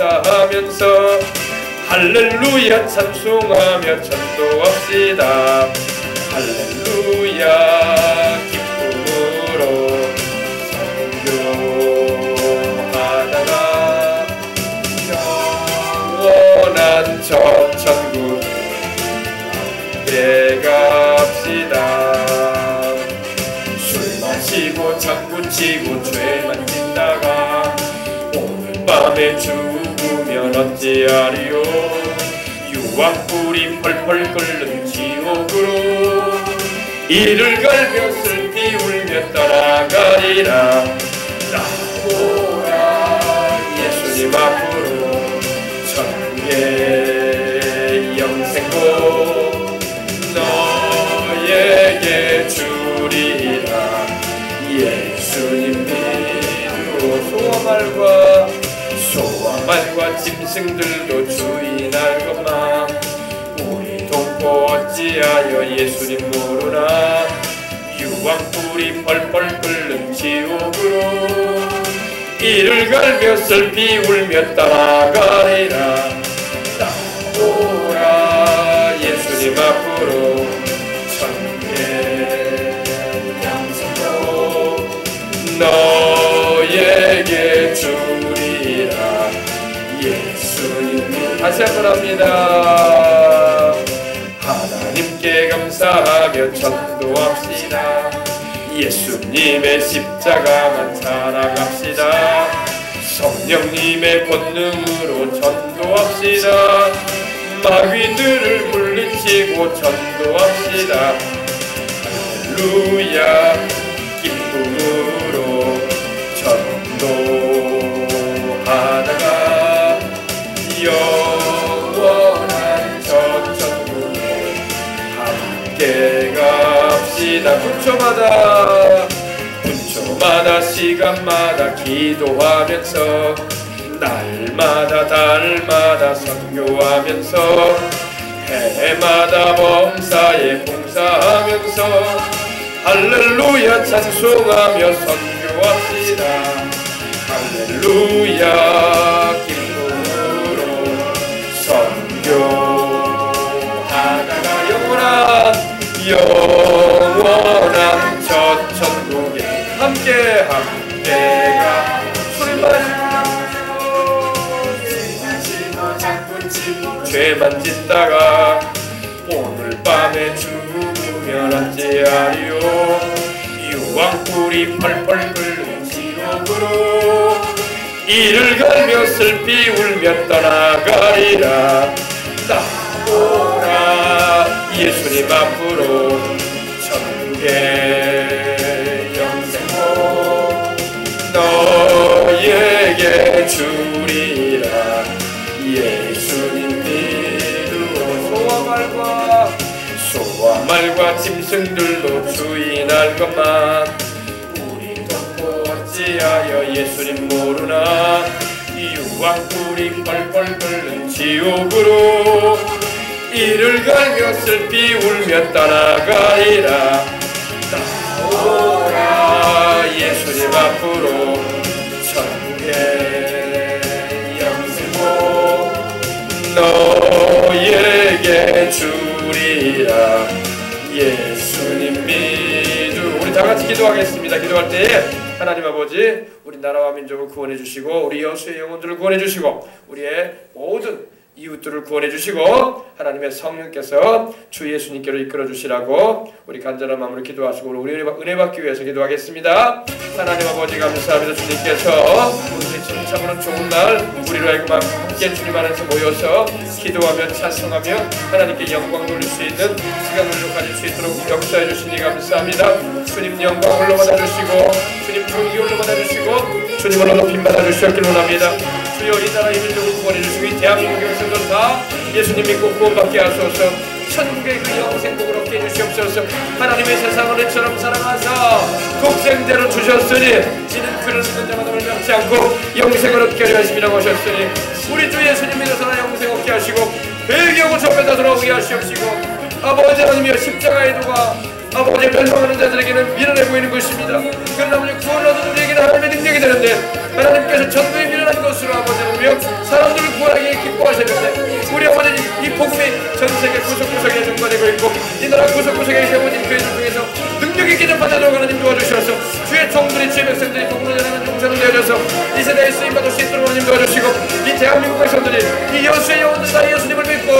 감사하면서 할렐루야 찬송하며 전도합시다. 할렐루야 기쁨으로 선교하다가 영원한 저 천국에 함께 갑시다. 술 마시고 장구 치고 죄만 짓다가 오늘 밤에 죽으면 어찌하리요. 유황불이 펄펄 끓는 지옥으로 이를 갈며 슬피 울며 떠나가리라. 나오라 예수님 앞으로 천국의 영생복 너에게 주리라. 예수님 믿으로 소와말과 짐승들도 주인할 것만 우리 동포 어찌하여 예수님 모르나. 유황불이 펄펄 끓는 지옥으로 이를 갈며 슬피 울며 떠나가리라. 나오라 예수님 앞으로 천국의 영생복 너에게 주리라. 예수님 다시 한번 합니다. 하나님께 감사하며 전도합시다. 예수님의 십자가만 살아갑시다. 성령님의 권능으로 전도합시다. 마귀들을 물리치고 전도합시다. 할렐루야 기쁨으로 전도하다가 영원한 저 천국에 함께 갑시다. 분초마다 시간마다 기도하면서 날마다 달마다 선교하면서 해마다 범사에 봉사하면서 할렐루야 찬송하며 선교합시다. 할렐루야 기쁨으로 선교하다가 영원한 저 천국에 함께가 죄만 짓다가 오늘 밤에 죽으면 어찌하리요. 유황불이 펄펄 끓는 지옥으로 이를 갈며 슬피 울며 떠나가리라. 나오라 예수님 앞으로 천국의 영생복 너에게 주리라. 예수님 믿으로 소와말과 짐승들도 주인할 것만 우리 동포 어찌하여 예수님 모르나. 유황불이 펄펄 끓는 지옥으로 이를 갈며 슬피 울며 떠나가리라. 나오라 예수님 앞으로 천국의 영생복 너에게 주리라. 예수님 믿으. 우리 다같이 기도하겠습니다. 기도할 때에 하나님 아버지 우리 나라와 민족을 구원해 주시고 우리 여수의 영혼들을 구원해 주시고 우리의 모든 이웃들을 구원해 주시고 하나님의 성령께서 주 예수님께로 이끌어 주시라고 우리 간절한 마음으로 기도하시고 우리 은혜 받기 위해서 기도하겠습니다. 하나님 아버지 감사합니다. 주님께서 오늘 참으로 좋은 날 우리로 하여금 함께 주님 안에서 모여서 기도하며 찬송하며 하나님께 영광 돌릴 수 있는 시간을 가질 수 있도록 역사해 주시니 감사합니다. 주님 영광 홀로 받아주시고 주님 존귀 홀로 받아주시고 주님으로 높임 받아주시었길 원합니다. 주여 이 나라의 민족을 구원해 주시고 이 대한민국의 백성들 다 예수님 믿고 구원받게 하소서. 천국의 그 영생복을 얻게 해주시옵소서. 하나님의 세상을 이처럼 사랑하사 독생대로 주셨으니 이는 그를 믿는 자마다 멸망치 않고 영생을 얻게 하려 하심이라고 하셨으니 우리 주 예수님 믿어서나 영생 얻게 하시고 배경을 접에다 돌아오게 하시옵시고 아버지 하나님이여 십자가의 도가 아버지 멸망하는 자들에게는 미련해 보이는 것입니다. 그러나 아버지 구원을 얻은 우리에게는 하나님의 능력이 되는데 하나님께서 전부에 미련한 것으로 아버지 하나님이여 사람들을 구원하기에 기뻐하셨는데 우리 아버지 이 복음이 전세계 구석구석에 전파되고 있고 이 나라 구석구석에 아버지 교회들 중에서 능력 있게 좀 받아들고 하나님 도와주셔서 주의 종들이 주의 백성들이 복음을 전하는 용사로 되어져서 이 세대에 쓰임받을 수 있도록 하나님 도와주시고 이 대한민국 백성들이 이 여수의 영혼들 사이 예수님을 믿고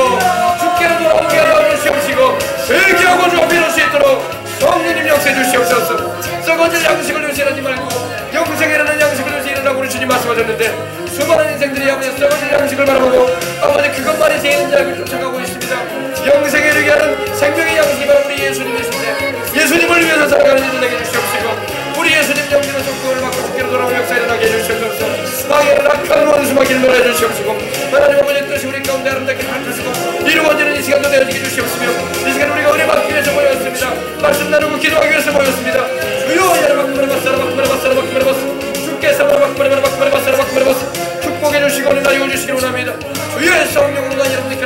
주께로 돌아오게 하여 주시옵시고 회개하고 주 앞에 이룰 수 있도록 성령님 역사해 주시옵소서. 썩어질 양식을 위해서 일하지 말고 영생이라는 양식을 위해서 일하라고 우리 주님 말씀하셨는데 수많은 인생들이 아버지 썩어질 양식을 바라보고 아버지 그것만이 제일인 줄 알고 쫓아가고 있습니다. 영생에 이르게 하는 생명의 양식이 바로 우리 예수님이신데 예수님을 위해서 살아가는 이들 되게 해주시옵시고 우리 예수님 영지로서 구원을 받고 주께로 돌아오는 역사에 일어나게 해주시옵소서. 망해를 악한 원수마기를 놀아 주시옵시고 하나님 아버지의 뜻이 우리 가운데 아름답게 밝혀지고 이루어지는 이 시간도 되어지게 주시옵시며 이 시간 우리가 은혜 받기 위해서 모였습니다. 말씀 나누고 기도하기 위해서 모였습니다. 주여 주께서 축복해 주시고 은혜 나누어 주시기를 원합니다. 주의 성령으로 나 여러분들께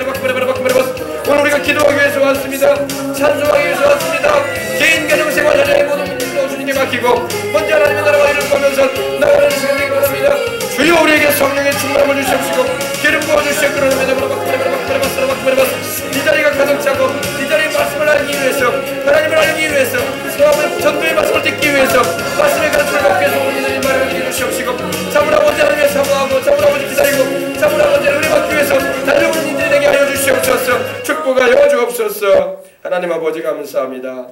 오늘 우리가 기도하기 위해서 왔습니다. 찬송하기 위해서 왔습니다. 개인 가정 생활 자녀의 모든 문제도 주님께 맡기고 먼저 하나님의 나라와 이를 보면서 나가는 시간 되기 바랍니다. 주여 우리에게 성령의 충만함을 주시옵시고 기름 부어주시옵시고 이 자리가 가득 차고 이 자리의 말씀을 알기 위해서 하나님을 알기 위해서 전도의 말씀을 듣기 위해서 말씀의 가르침을 받기 위해서 우리들이 말을 해주시옵시고 사물 아버지 하나님의 사모하고 사물 아버지 기다리고 사물 아버지를 은혜 받기 위해서 달려오는 인들이 되게 하여 주시옵소서. 축복하여 주옵소서. 하나님 아버지 감사합니다.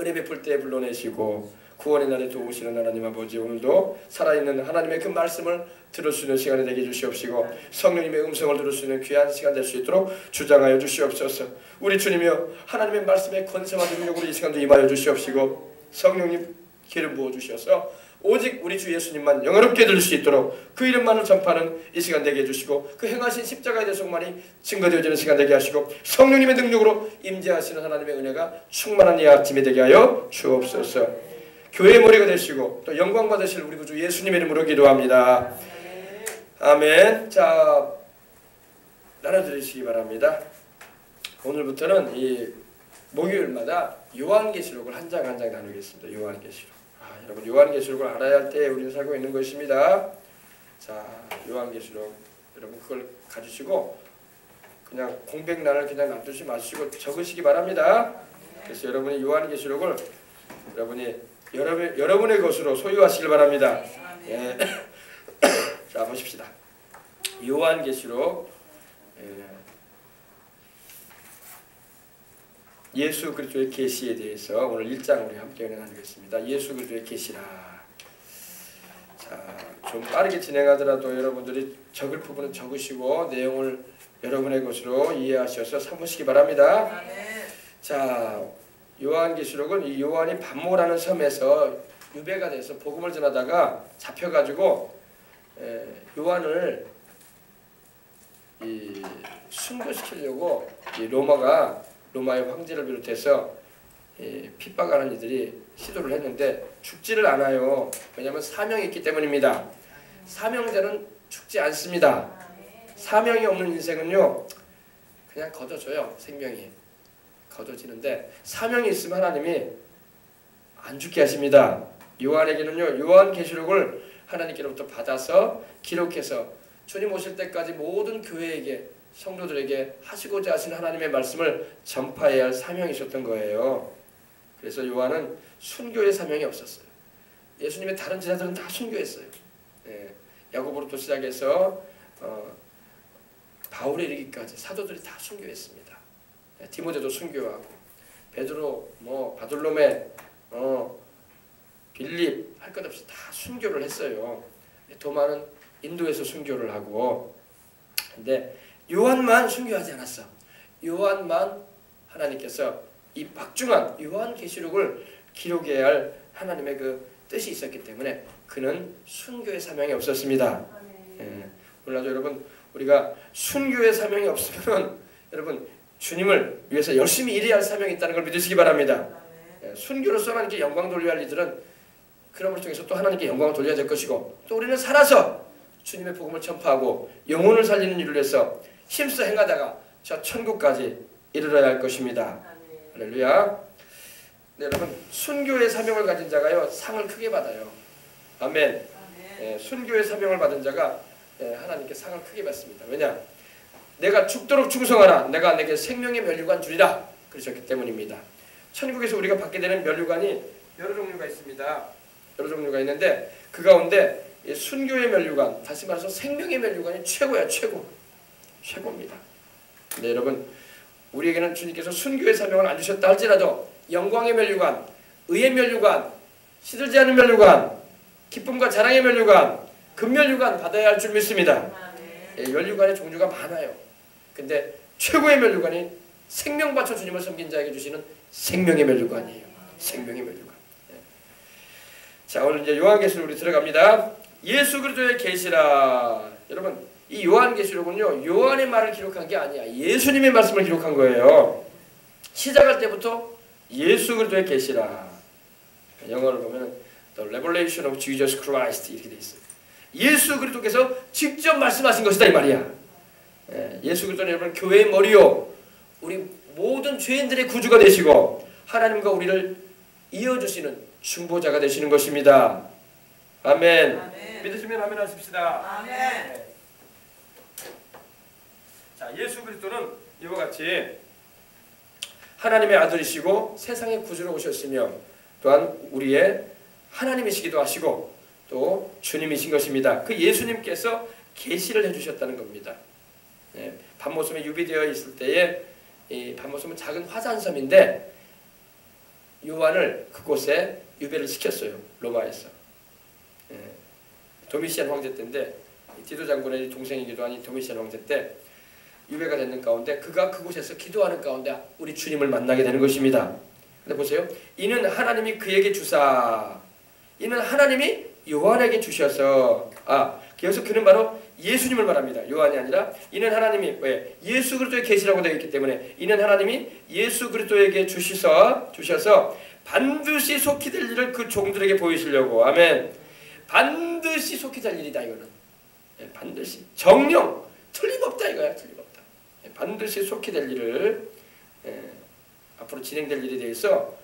은혜 베풀 때 불러내시고 구원의 날에 도우시는 하나님 아버지 오늘도 살아있는 하나님의 그 말씀을 들을 수 있는 시간이 되게 주시옵시고 성령님의 음성을 들을 수 있는 귀한 시간 될 수 있도록 주장하여 주시옵소서. 우리 주님이여 하나님의 말씀의 권세와 능력으로 이 시간도 임하여 주시옵시고 성령님 기름 부어 주셔서 오직 우리 주 예수님만 영화롭게 들을 수 있도록 그 이름만을 전파하는 이 시간 되게 해주시고 그 행하신 십자가의 대속만이 증거되어지는 시간 되게 하시고 성령님의 능력으로 임재하시는 하나님의 은혜가 충만한 이 아침이 되게 하여 주옵소서. 교회의 머리가 되시고 또 영광 받으실 우리 구주 예수님의 이름으로 기도합니다. 아멘. 자, 나눠드리시기 바랍니다. 오늘부터는 이 목요일마다 요한계시록을 한 장 한 장 나누겠습니다. 요한계시록. 여러분 요한계시록을 알아야 할 때 우리는 살고 있는 것입니다. 자, 요한계시록 여러분 그걸 가지시고 그냥 공백란을 그냥 놔두지 마시고 적으시기 바랍니다. 그래서 여러분이 요한계시록을 여러분의 것으로 소유하시길 바랍니다. 예. 자, 보십시다. 요한계시록 예수 그리스도의 계시에 대해서 오늘 1장 우리 함께 나누겠습니다. 예수 그리스도의 계시라. 자, 좀 빠르게 진행하더라도 여러분들이 적을 부분은 적으시고 내용을 여러분의 것으로 이해하셔서 삼으시기 바랍니다. 자, 요한계시록은 이 요한이 반모라는 섬에서 유배가 돼서 복음을 전하다가 잡혀가지고 요한을 순교시키려고 로마의 황제를 비롯해서 핍박하는 이들이 시도를 했는데 죽지를 않아요. 왜냐하면 사명이 있기 때문입니다. 사명자는 죽지 않습니다. 사명이 없는 인생은요 그냥 걷어져요. 생명이 걷어지는데 사명이 있으면 하나님이 안 죽게 하십니다. 요한에게는요 요한계시록을 하나님께로부터 받아서 기록해서 주님 오실 때까지 모든 교회에게 성도들에게 하시고자 하신 하나님의 말씀을 전파해야 할 사명이 있었던 거예요. 그래서 요한은 순교의 사명이 없었어요. 예수님의 다른 제자들은 다 순교했어요. 야고보로부터 시작해서 바울에 이르기까지 사도들이 다 순교했습니다. 디모데도 순교하고 베드로, 바돌로메, 빌립 할 것 없이 다 순교를 했어요. 도마는 인도에서 순교를 하고 근데 요한만 순교하지 않았어. 요한만 하나님께서 이 박중한 요한계시록을 기록해야 할 하나님의 그 뜻이 있었기 때문에 그는 순교의 사명이 없었습니다. 몰라도 여러분 우리가 순교의 사명이 없으면 여러분 주님을 위해서 열심히 일해야 할 사명이 있다는 걸 믿으시기 바랍니다. 순교로서 하나님께 영광 돌려야 할 이들은 그런 걸 통해서 또 하나님께 영광을 돌려야 될 것이고 또 우리는 살아서 주님의 복음을 전파하고 영혼을 살리는 일을 해서 힘써 행하다가 저 천국까지 이르러야 할 것입니다. 할렐루야. 네, 여러분 순교의 사명을 가진 자가요 상을 크게 받아요. 아멘. 순교의 사명을 받은 자가 하나님께 상을 크게 받습니다. 왜냐? 내가 죽도록 충성하라. 내가 내게 생명의 면류관 주리라. 그러셨기 때문입니다. 천국에서 우리가 받게 되는 면류관이 여러 종류가 있습니다. 여러 종류가 있는데 그 가운데 순교의 면류관, 다시 말해서 생명의 면류관이 최고야. 최고입니다. 네, 여러분 우리에게는 주님께서 순교의 사명을 안 주셨다 할지라도 영광의 면류관, 의의 면류관, 시들지 않은 면류관, 기쁨과 자랑의 면류관, 금면류관 받아야 할 줄 믿습니다. 면류관의 종류가 많아요. 근데 최고의 면류관이 생명 바쳐 주님을 섬긴 자에게 주시는 생명의 면류관이에요. 생명의 면류관. 자, 오늘 이제 요한계시록 우리 들어갑니다. 예수 그리스도의 계시라. 여러분 이 요한계시록은요 요한의 말을 기록한 게 아니야. 예수님의 말씀을 기록한 거예요. 시작할 때부터 예수 그리스도의 계시라. 영어를 보면 The Revelation of Jesus Christ 이렇게 돼 있어요. 예수 그리스도께서 직접 말씀하신 것이다 이 말이야. 예수 그리스도는 여러분 교회의 머리요 우리 모든 죄인들의 구주가 되시고 하나님과 우리를 이어주시는 중보자가 되시는 것입니다. 아멘. 아멘. 믿으시면 아멘 하십시다. 아멘. 자, 예수 그리스도는 이와 같이 하나님의 아들이시고 세상의 구주로 오셨으며 또한 우리의 하나님이시기도 하시고 또 주님이신 것입니다. 그 예수님께서 계시를 해주셨다는 겁니다. 밤모섬에 유비되어 있을 때에 이 밤모섬은 작은 화산섬인데 요한을 그곳에 유배를 시켰어요. 로마에서. 도미시안 황제 때인데 디도 장군의 동생이기도 한 도미시안 황제 때 유배가 되는 가운데 그가 그곳에서 기도하는 가운데 우리 주님을 만나게 되는 것입니다. 근데 보세요. 이는 하나님이 그에게 주사 이는 하나님이 요한에게 주셔서 그래서 그는 바로 예수님을 말합니다. 요한이 아니라 이는 하나님이 왜? 예수 그리스도의 계시라고 되어 있기 때문에 이는 하나님이 예수 그리스도에게 주셔서 반드시 속히 될 일을 그 종들에게 보이시려고. 아멘. 반드시 속히 될 일이다 이거는. 반드시 정령 틀림없다 이거야. 틀림없다. 반드시 속히 될 일을 앞으로 진행될 일에 대해서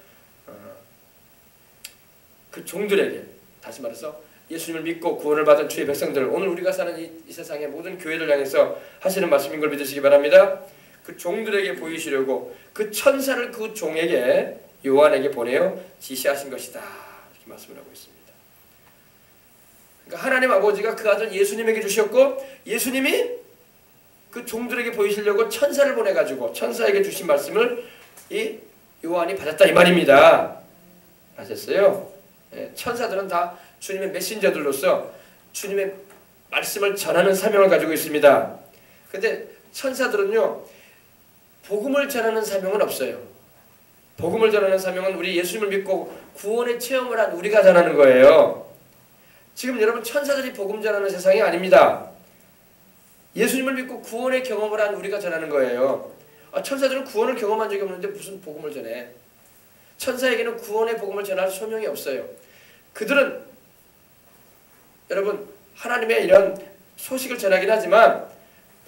그 종들에게 다시 말해서 예수님을 믿고 구원을 받은 주의 백성들 오늘 우리가 사는 이 세상의 모든 교회를 향해서 하시는 말씀인 걸 믿으시기 바랍니다. 그 종들에게 보이시려고 그 천사를 그 종에게 요한에게 보내어 지시하신 것이다 이렇게 말씀을 하고 있습니다. 그러니까 하나님 아버지가 그 아들 예수님에게 주셨고 예수님이 그 종들에게 보이시려고 천사를 보내가지고 천사에게 주신 말씀을 이 요한이 받았다 이 말입니다. 아셨어요? 천사들은 다 주님의 메신저들로서 주님의 말씀을 전하는 사명을 가지고 있습니다. 근데 천사들은요 복음을 전하는 사명은 없어요. 복음을 전하는 사명은 우리 예수님을 믿고 구원의 체험을 한 우리가 전하는 거예요. 지금 여러분 천사들이 복음 전하는 세상이 아닙니다. 예수님을 믿고 구원의 경험을 한 우리가 전하는 거예요. 천사들은 구원을 경험한 적이 없는데 무슨 복음을 전해? 천사에게는 구원의 복음을 전할 소명이 없어요. 그들은 여러분 하나님의 이런 소식을 전하긴 하지만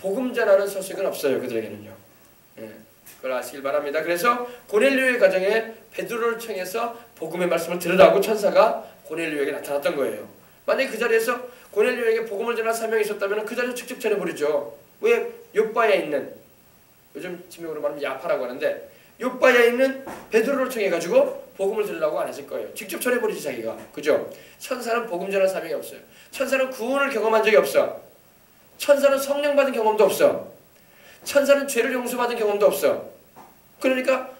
복음 전하는 소식은 없어요. 그들에게는요. 그걸 아시길 바랍니다. 그래서 고넬료의 가정에 베드로를 청해서 복음의 말씀을 들으라고 천사가 고넬료에게 나타났던 거예요. 만약에 그 자리에서 고넬료에게 복음을 전할 사명이 있었다면 그 자리에서 직접 전해버리죠. 왜? 욥바에 있는 요즘 지명으로 말하면 야파라고 하는데 욥바에 있는 베드로를 청해가지고 복음을 들으라고 안 했을 거예요. 직접 전해버리지 자기가. 그죠? 천사는 복음 전할 사명이 없어요. 천사는 구원을 경험한 적이 없어. 천사는 성령 받은 경험도 없어. 천사는 죄를 용서받은 경험도 없어. 그러니까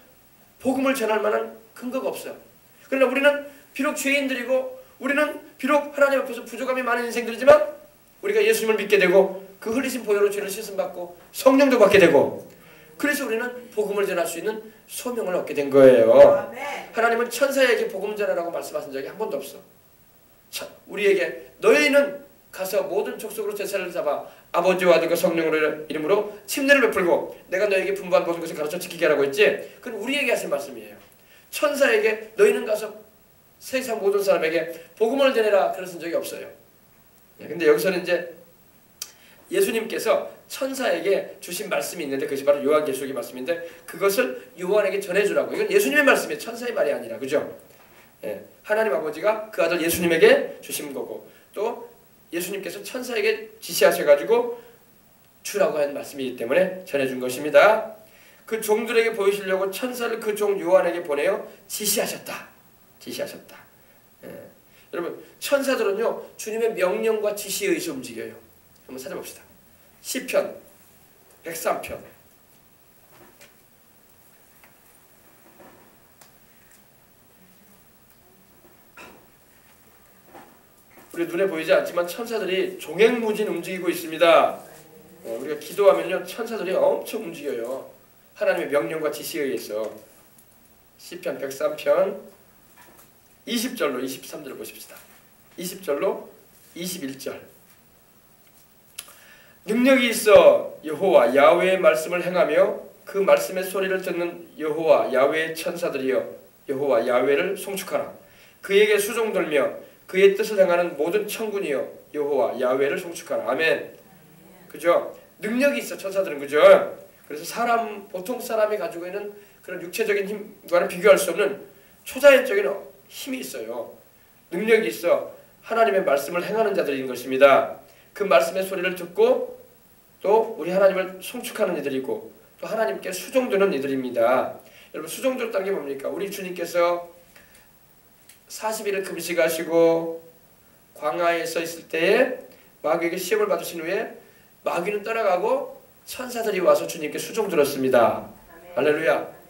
복음을 전할 만한 근거가 없어. 그러나 우리는 비록 죄인들이고 우리는 비록 하나님 앞에서 부족함이 많은 인생들이지만 우리가 예수님을 믿게 되고 그 흘리신 보혈로 죄를 씻음받고 성령도 받게 되고 그래서 우리는 복음을 전할 수 있는 소명을 얻게 된 거예요. 하나님은 천사에게 복음 전하라고 말씀하신 적이 한 번도 없어. 우리에게 너희는 가서 모든 족속으로 제사를 잡아 아버지와 아들과 성령으로 이름으로 침례를 베풀고 내가 너에게 분부한 모든 것을 가르쳐 지키게 하라고 했지. 그건 우리에게 하신 말씀이에요. 천사에게 너희는 가서 세상 모든 사람에게 복음을 전해라 그러신 적이 없어요. 근데 여기서는 이제 예수님께서 천사에게 주신 말씀이 있는데 그것이 바로 요한계시록의 말씀인데 그것을 요한에게 전해주라고. 이건 예수님의 말씀이에요. 천사의 말이 아니라. 그죠? 예, 하나님 아버지가 그 아들 예수님에게 주신 거고 또 예수님께서 천사에게 지시하셔가지고 주라고 한 말씀이기 때문에 전해준 것입니다. 그 종들에게 보이시려고 천사를 그 종 요한에게 보내어 지시하셨다. 예. 여러분 천사들은요 주님의 명령과 지시에 의해서 움직여요. 한번 찾아봅시다. 시편 103편 우리 눈에 보이지 않지만 천사들이 종횡무진 움직이고 있습니다. 우리가 기도하면요 천사들이 엄청 움직여요. 하나님의 명령과 지시에 의해서. 시편 103편 20절로 23절을 보십시다. 20절로 21절 능력이 있어 여호와 야훼의 말씀을 행하며 그 말씀의 소리를 듣는 여호와 야훼의 천사들이여 여호와 야훼를 송축하라. 그에게 수종들며 그의 뜻을 행하는 모든 천군이여 여호와 야훼를 송축하라. 아멘. 그죠? 능력이 있어 천사들은. 그죠? 그래서 보통 사람이 가지고 있는 그런 육체적인 힘과는 비교할 수 없는 초자연적인 힘이 있어요. 능력이 있어 하나님의 말씀을 행하는 자들인 것입니다. 그 말씀의 소리를 듣고 또 우리 하나님을 송축하는 이들이고 또 하나님께 수종드는 이들입니다. 여러분 수종드렸다는 게 뭡니까? 우리 주님께서 40일을 금식하시고 광야에 서 있을 때에 마귀에게 시험을 받으신 후에 마귀는 떠나가고 천사들이 와서 주님께 수종들었습니다. 할렐루야.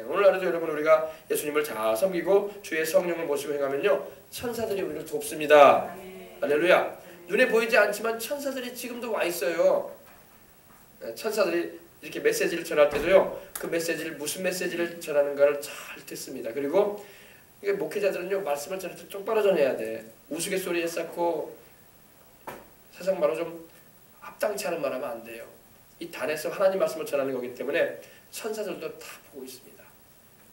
오늘날에도 여러분 우리가 예수님을 잘 섬기고 주의 성령을 모시고 행하면요 천사들이 우리를 돕습니다. 할렐루야. 눈에 보이지 않지만 천사들이 지금도 와 있어요. 천사들이 이렇게 메시지를 전할 때도요 그 메시지를 무슨 메시지를 전하는가를 잘 듣습니다. 그리고 이게 목회자들은요 말씀을 전할 때 똑바로 전해야 돼. 우스갯소리에 쌓고 세상 말로 좀 합당치 않은 말하면 안 돼요. 이 단에서 하나님 말씀을 전하는 거기 때문에 천사들도 다 보고 있습니다.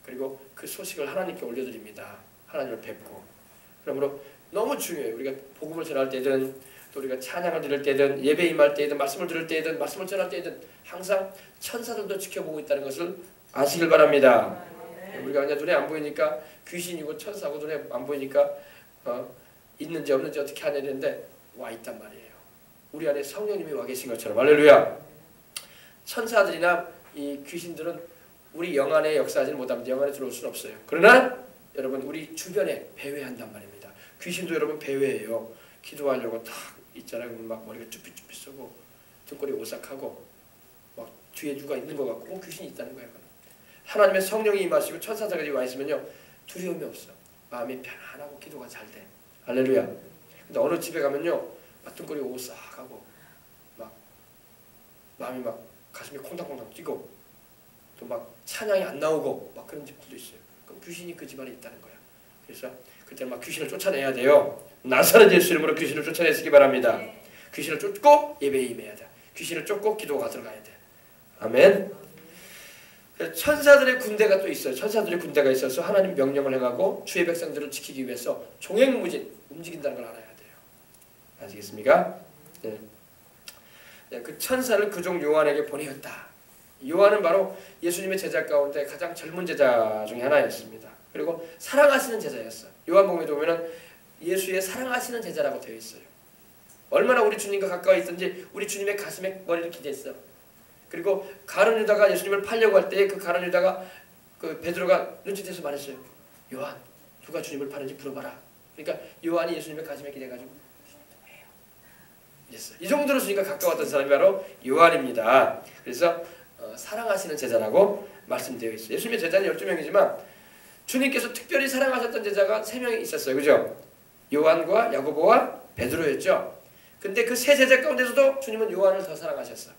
그리고 그 소식을 하나님께 올려드립니다. 하나님을 뵙고. 그러므로 너무 중요해요. 우리가 복음을 전할 때든 또 우리가 찬양을 드릴 때든 예배 임할 때든 말씀을 들을 때든 말씀을 전할 때든 항상 천사들도 지켜보고 있다는 것을 아시길 바랍니다. 우리가 그냥 눈에 안 보이니까 귀신이고 천사고 눈에 안 보이니까 있는지 없는지 어떻게 하냐 했는데 와 있단 말이에요. 우리 안에 성령님이 와 계신 것처럼. 할렐루야. 천사들이나 이 귀신들은 우리 영 안에 역사하지는 못합니다. 영 안에 들어올 수는 없어요. 그러나 여러분 우리 주변에 배회한단 말입니다. 귀신도 여러분 배회해요. 기도하려고 딱 있잖아요. 막 머리가 쭈삣쭈삣 쏘고 등골이 오싹하고 막 뒤에 누가 있는 것 같고 귀신이 있다는 거예요. 하나님의 성령이 임하시고 천사들이 와 있으면요 두려움이 없어. 마음이 편안하고 기도가 잘 돼. 할렐루야. 근데 어느 집에 가면요 막 등골이 오싹하고 막 마음이 막 가슴이 콩닥콩닥 뛰고 또 막 찬양이 안 나오고 막 그런 집들도 있어요. 그럼 귀신이 그 집안에 있다는 거야. 그래서 그때는 막 귀신을 쫓아내야 돼요. 나사렛 예수 이름으로 귀신을 쫓아내시기 바랍니다. 귀신을 쫓고 예배에 임해야 돼. 귀신을 쫓고 기도가 들어가야 돼. 아멘. 천사들의 군대가 또 있어요. 천사들의 군대가 있어서 하나님 명령을 행하고 주의 백성들을 지키기 위해서 종횡무진 움직인다는 걸 알아야 돼요. 아시겠습니까? 네. 그 천사를 그 종 요한에게 보내었다. 요한은 바로 예수님의 제자 가운데 가장 젊은 제자 중에 하나였습니다. 그리고 사랑하시는 제자였어. 요한복음에 보면은 예수의 사랑하시는 제자라고 되어 있어요. 얼마나 우리 주님과 가까이 있든지 우리 주님의 가슴에 머리를 기댔어. 그리고 가룟 유다가 예수님을 팔려고 할 때 그 가룟 유다가 그 베드로가 눈치채서 말했어요. 요한 누가 주님을 파는지 물어봐라. 그러니까 요한이 예수님의 가슴에 기대가지고 이랬어요. 이 정도로 주님과 가까웠던 사람이 바로 요한입니다. 그래서 사랑하시는 제자라고 말씀되어 있어요. 예수님의 제자는 12명이지만 주님께서 특별히 사랑하셨던 제자가 3명이 있었어요. 그죠? 요한과 야고보와 베드로였죠. 근데 그 세 제자 가운데서도 주님은 요한을 더 사랑하셨어.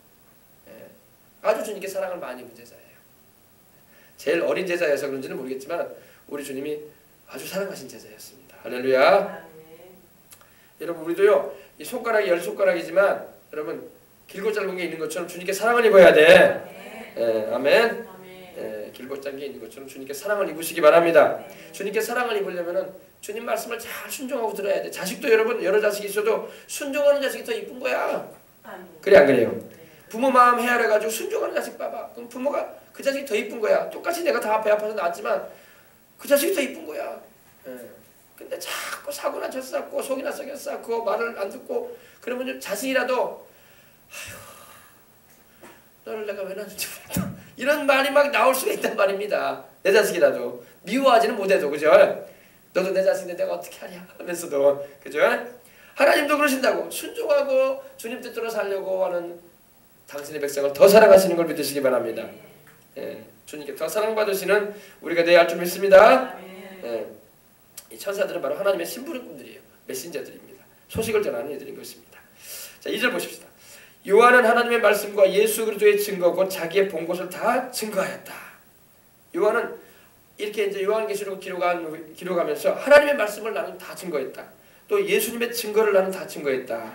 아주 주님께 사랑을 많이 입은 제자예요. 제일 어린 제자여서 그런지는 모르겠지만 우리 주님이 아주 사랑하신 제자였습니다. 할렐루야. 여러분 우리도요 이 손가락이 10손가락이지만 여러분 길고 짧은 게 있는 것처럼 주님께 사랑을 입어야 돼. 아멘. 길고 짧은 게 있는 것처럼 주님께 사랑을 입으시기 바랍니다. 주님께 사랑을 입으려면은 주님 말씀을 잘 순종하고 들어야 돼. 자식도 여러분 여러 자식이 있어도 순종하는 자식이 더 이쁜 거야. 그래 안 그래요? 부모 마음 헤아려가지고 순종하는 자식 봐봐. 그럼 부모가 그 자식이 더 이쁜 거야. 똑같이 내가 다 배 아파서 낳았지만 그 자식이 더 이쁜 거야. 근데 자꾸 사고나 쳤었고 속이나 썩였었고 말을 안 듣고 그러면 자식이라도 아휴 너를 내가 왜 낳는지 모르겠다. 이런 말이 막 나올 수가 있단 말입니다. 내 자식이라도 미워하지는 못해도 그죠? 너도 내 자식인데 내가 어떻게 하냐 하면서도 그죠? 하나님도 그러신다고 순종하고 주님 뜻대로 살려고 하는 당신의 백성을 더 사랑하시는 걸 믿으시기 바랍니다. 주님께 더 사랑받으시는 우리가 되어야 할 줄 믿습니다. 이 천사들은 바로 하나님의 심부름꾼들이에요. 메신저들입니다. 소식을 전하는 이들인 것입니다. 자, 2절 보십시다. 요한은 하나님의 말씀과 예수 그리스도의 증거 곧 자기의 본 것을 다 증거하였다. 요한은 이렇게 이제 요한계시록 기록하면서 하나님의 말씀을 나는 다 증거했다. 또 예수님의 증거를 나는 다 증거했다.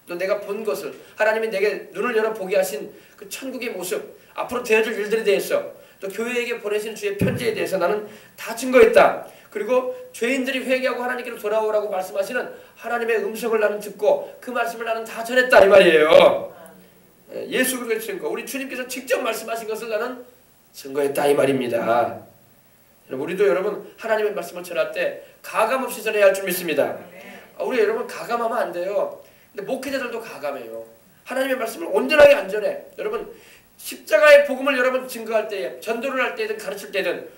또 내가 본 것을 하나님이 내게 눈을 열어 보게 하신 그 천국의 모습, 앞으로 되어질 일들에 대해서 또 교회에게 보내신 주의 편지에 대해서 나는 다 증거했다. 그리고 죄인들이 회개하고 하나님께로 돌아오라고 말씀하시는 하나님의 음성을 나는 듣고 그 말씀을 나는 다 전했다 이 말이에요. 예수 그리스도의 증거, 우리 주님께서 직접 말씀하신 것을 나는 증거했다 이 말입니다. 우리도 여러분 하나님의 말씀을 전할 때 가감 없이 전해야 할 줄 믿습니다. 우리 여러분 가감하면 안 돼요. 근데 목회자들도 가감해요. 하나님의 말씀을 온전하게 안 전해. 여러분 십자가의 복음을 여러분 증거할 때에 전도를 할 때든 가르칠 때든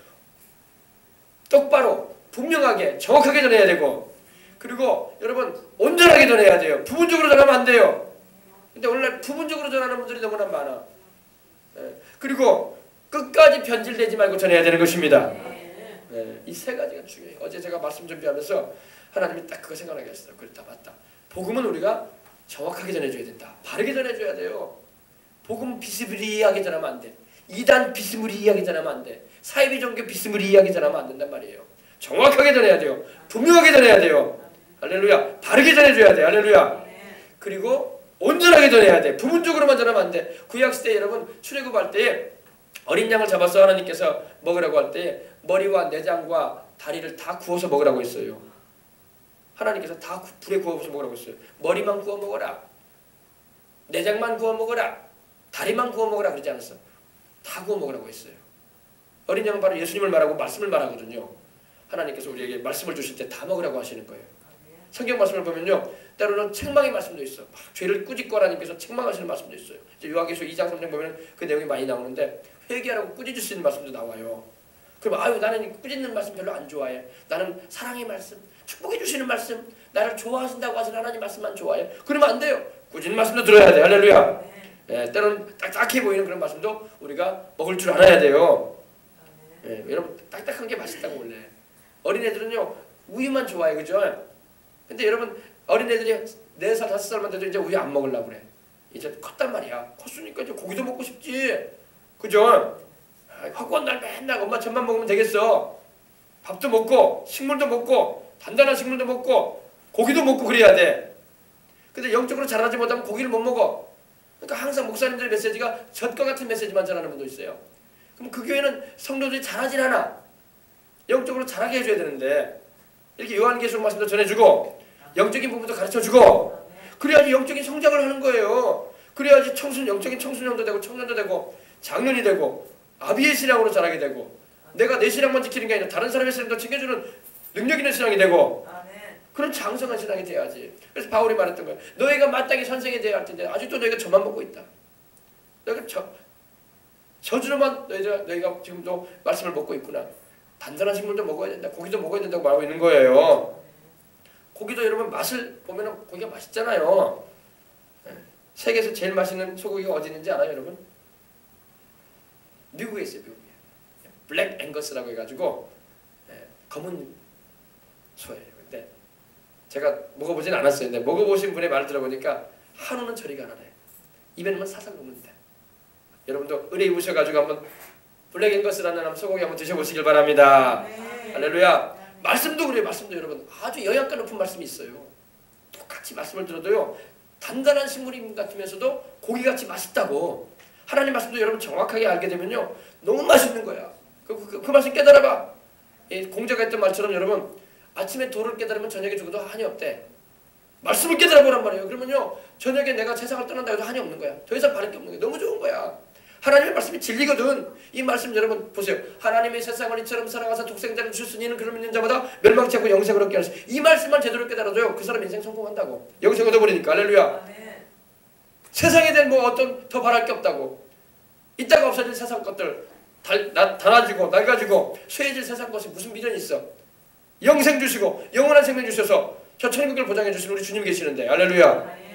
똑바로 분명하게 정확하게 전해야 되고 그리고 여러분 온전하게 전해야 돼요. 부분적으로 전하면 안 돼요. 근데 오늘날 부분적으로 전하는 분들이 너무나 많아. 그리고 끝까지 변질되지 말고 전해야 되는 것입니다. 이 세 가지가 중요해요. 어제 제가 말씀 준비하면서 하나님이 딱 그거 생각나게 했어요. 그렇다 맞다. 복음은 우리가 정확하게 전해줘야 된다. 바르게 전해줘야 돼요. 복음 비스무리하게 전하면 안 돼. 이단 비스무리하게 전하면 안 돼. 사이비 종교 비스무리하게 전하면 안 된단 말이에요. 정확하게 전해야 돼요. 분명하게 전해야 돼요. 할렐루야. 바르게 전해줘야 돼. 할렐루야. 그리고 온전하게 전해야 돼. 부분적으로만 전하면 안 돼. 구약시대 여러분 출애굽할 때에 어린 양을 잡아서 하나님께서 먹으라고 할 때 머리와 내장과 다리를 다 구워서 먹으라고 했어요. 하나님께서 다 불에 구워서 먹으라고 했어요. 머리만 구워 먹어라. 내장만 구워 먹어라. 다리만 구워 먹어라 그러지 않았어. 다 구워 먹으라고 했어요. 어린 양은 바로 예수님을 말하고 말씀을 말하거든요. 하나님께서 우리에게 말씀을 주실 때 다 먹으라고 하시는 거예요. 성경 말씀을 보면요. 때로는 책망의 말씀도 있어. 막 죄를 꾸짖고 하나님께서 책망하시는 말씀도 있어요. 이제 요한계시록 2장 3장 보면 그 내용이 많이 나오는데 회개하라고 꾸짖을 수 있는 말씀도 나와요. 그럼 아유 나는 꾸짖는 말씀 별로 안 좋아해. 나는 사랑의 말씀, 축복해 주시는 말씀, 나를 좋아하신다고 하시는 하나님 말씀만 좋아해. 그러면 안 돼요. 꾸짖는 말씀도 들어야 돼. 할렐루야. 때로는 딱딱해 보이는 그런 말씀도 우리가 먹을 줄 알아야 돼요. 여러분 딱딱한 게 맛있다고 원래. 어린애들은요 우유만 좋아해. 그죠? 근데 여러분 어린애들이 4살 5살만 돼도 이제 우유 안 먹으려고 그래. 이제 컸단 말이야. 컸으니까 이제 고기도 먹고 싶지. 그죠? 학원 날 맨날 엄마 젖만 먹으면 되겠어. 밥도 먹고 식물도 먹고 단단한 식물도 먹고 고기도 먹고 그래야 돼. 근데 영적으로 자라지 못하면 고기를 못 먹어. 그러니까 항상 목사님들의 메시지가 젖과 같은 메시지만 전하는 분도 있어요. 그럼 그 교회는 성도들이 자라질 않아. 영적으로 자라게 해줘야 되는데 이렇게 요한계시록 말씀도 전해주고 영적인 부분도 가르쳐주고 그래야지 영적인 성장을 하는 거예요. 그래야지 영적인 청소년도 되고 청년도 되고 장년이 되고 아비의 신앙으로 자라게 되고 내가 내 신앙만 지키는 게 아니라 다른 사람의 신앙도 챙겨주는 능력 있는 신앙이 되고 그런 장성한 신앙이 돼야지. 그래서 바울이 말했던 거예요. 너희가 마땅히 선생이 되어야 할 텐데 아직도 너희가 저만 먹고 있다. 너희가 저주로만 너희가 지금도 말씀을 먹고 있구나. 단단한 식물도 먹어야 된다. 고기도 먹어야 된다고 말하고 있는 거예요. 고기도 여러분 맛을 보면 고기가 맛있잖아요. 세계에서 제일 맛있는 소고기가 어디 있는지 알아요 여러분? 미국에 있어요. 미국에. 블랙 앵거스라고 해가지고 검은 소예요. 근데 제가 먹어보진 않았어요. 근데 먹어보신 분의 말을 들어보니까 한우는 저리가 안 하네. 입에는 살살 녹는데. 여러분도 의뢰 입으셔가지고 한번 블랙 앵거스라는 소고기 한번 드셔보시길 바랍니다. 할렐루야. 말씀도 그래요. 말씀도 여러분 아주 영양가 높은 말씀이 있어요. 똑같이 말씀을 들어도요. 단단한 식물임 같으면서도 고기같이 맛있다고. 하나님 말씀도 여러분 정확하게 알게 되면요. 너무 맛있는 거야. 그 말씀 깨달아봐. 공자가 했던 말처럼 여러분 아침에 도를 깨달으면 저녁에 죽어도 한이 없대. 말씀을 깨달아 보란 말이에요. 그러면요 저녁에 내가 세상을 떠난다 해도 한이 없는 거야. 더 이상 바랄 게 없는 거야. 너무 좋은 거야. 하나님의 말씀이 진리거든. 이 말씀 여러분 보세요. 하나님의 세상을 이처럼 사랑하사 독생자를 주셨으니 이는 그를 믿는 자마다 멸망치 않고 영생을 얻게 하시오. 이 말씀만 제대로 깨달아도요 그 사람 인생 성공한다고. 영생 얻어버리니까. 할렐루야. 세상에 대한 뭐 어떤 더 바랄 게 없다고. 이따가 없어질 세상 것들 달아지고 낡아지고 쇠해질 세상 것이 무슨 미련이 있어. 영생 주시고 영원한 생명 주셔서 저 천국을 보장해 주신 우리 주님 계시는데. 할렐루야.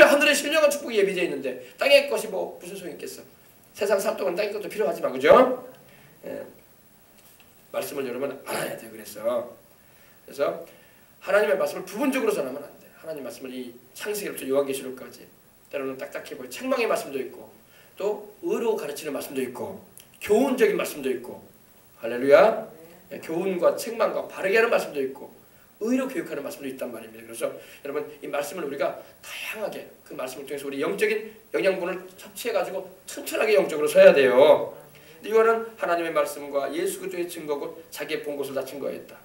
하늘에 신령한 축복이 예비되어 있는데 땅의 것이 뭐 무슨 소용이 있겠어. 세상 삶 동안 땅의 것도 필요하지만 그죠? 말씀을 여러분 알아야 돼요. 그래서 하나님의 말씀을 부분적으로 전하면 안 돼. 하나님 말씀을 이 창세기부터 요한계시록까지 때로는 딱딱해 보여 책망의 말씀도 있고 또 의로 가르치는 말씀도 있고 교훈적인 말씀도 있고. 할렐루야. 교훈과 책망과 바르게 하는 말씀도 있고 의로 교육하는 말씀도 있단 말입니다. 그래서 여러분 이 말씀을 우리가 다양하게 그 말씀을 통해서 우리 영적인 영양분을 섭취해가지고 튼튼하게 영적으로 서야 돼요. 이거는 하나님의 말씀과 예수 그리스도의 증거고 자기의 본 곳을 다 증거했다.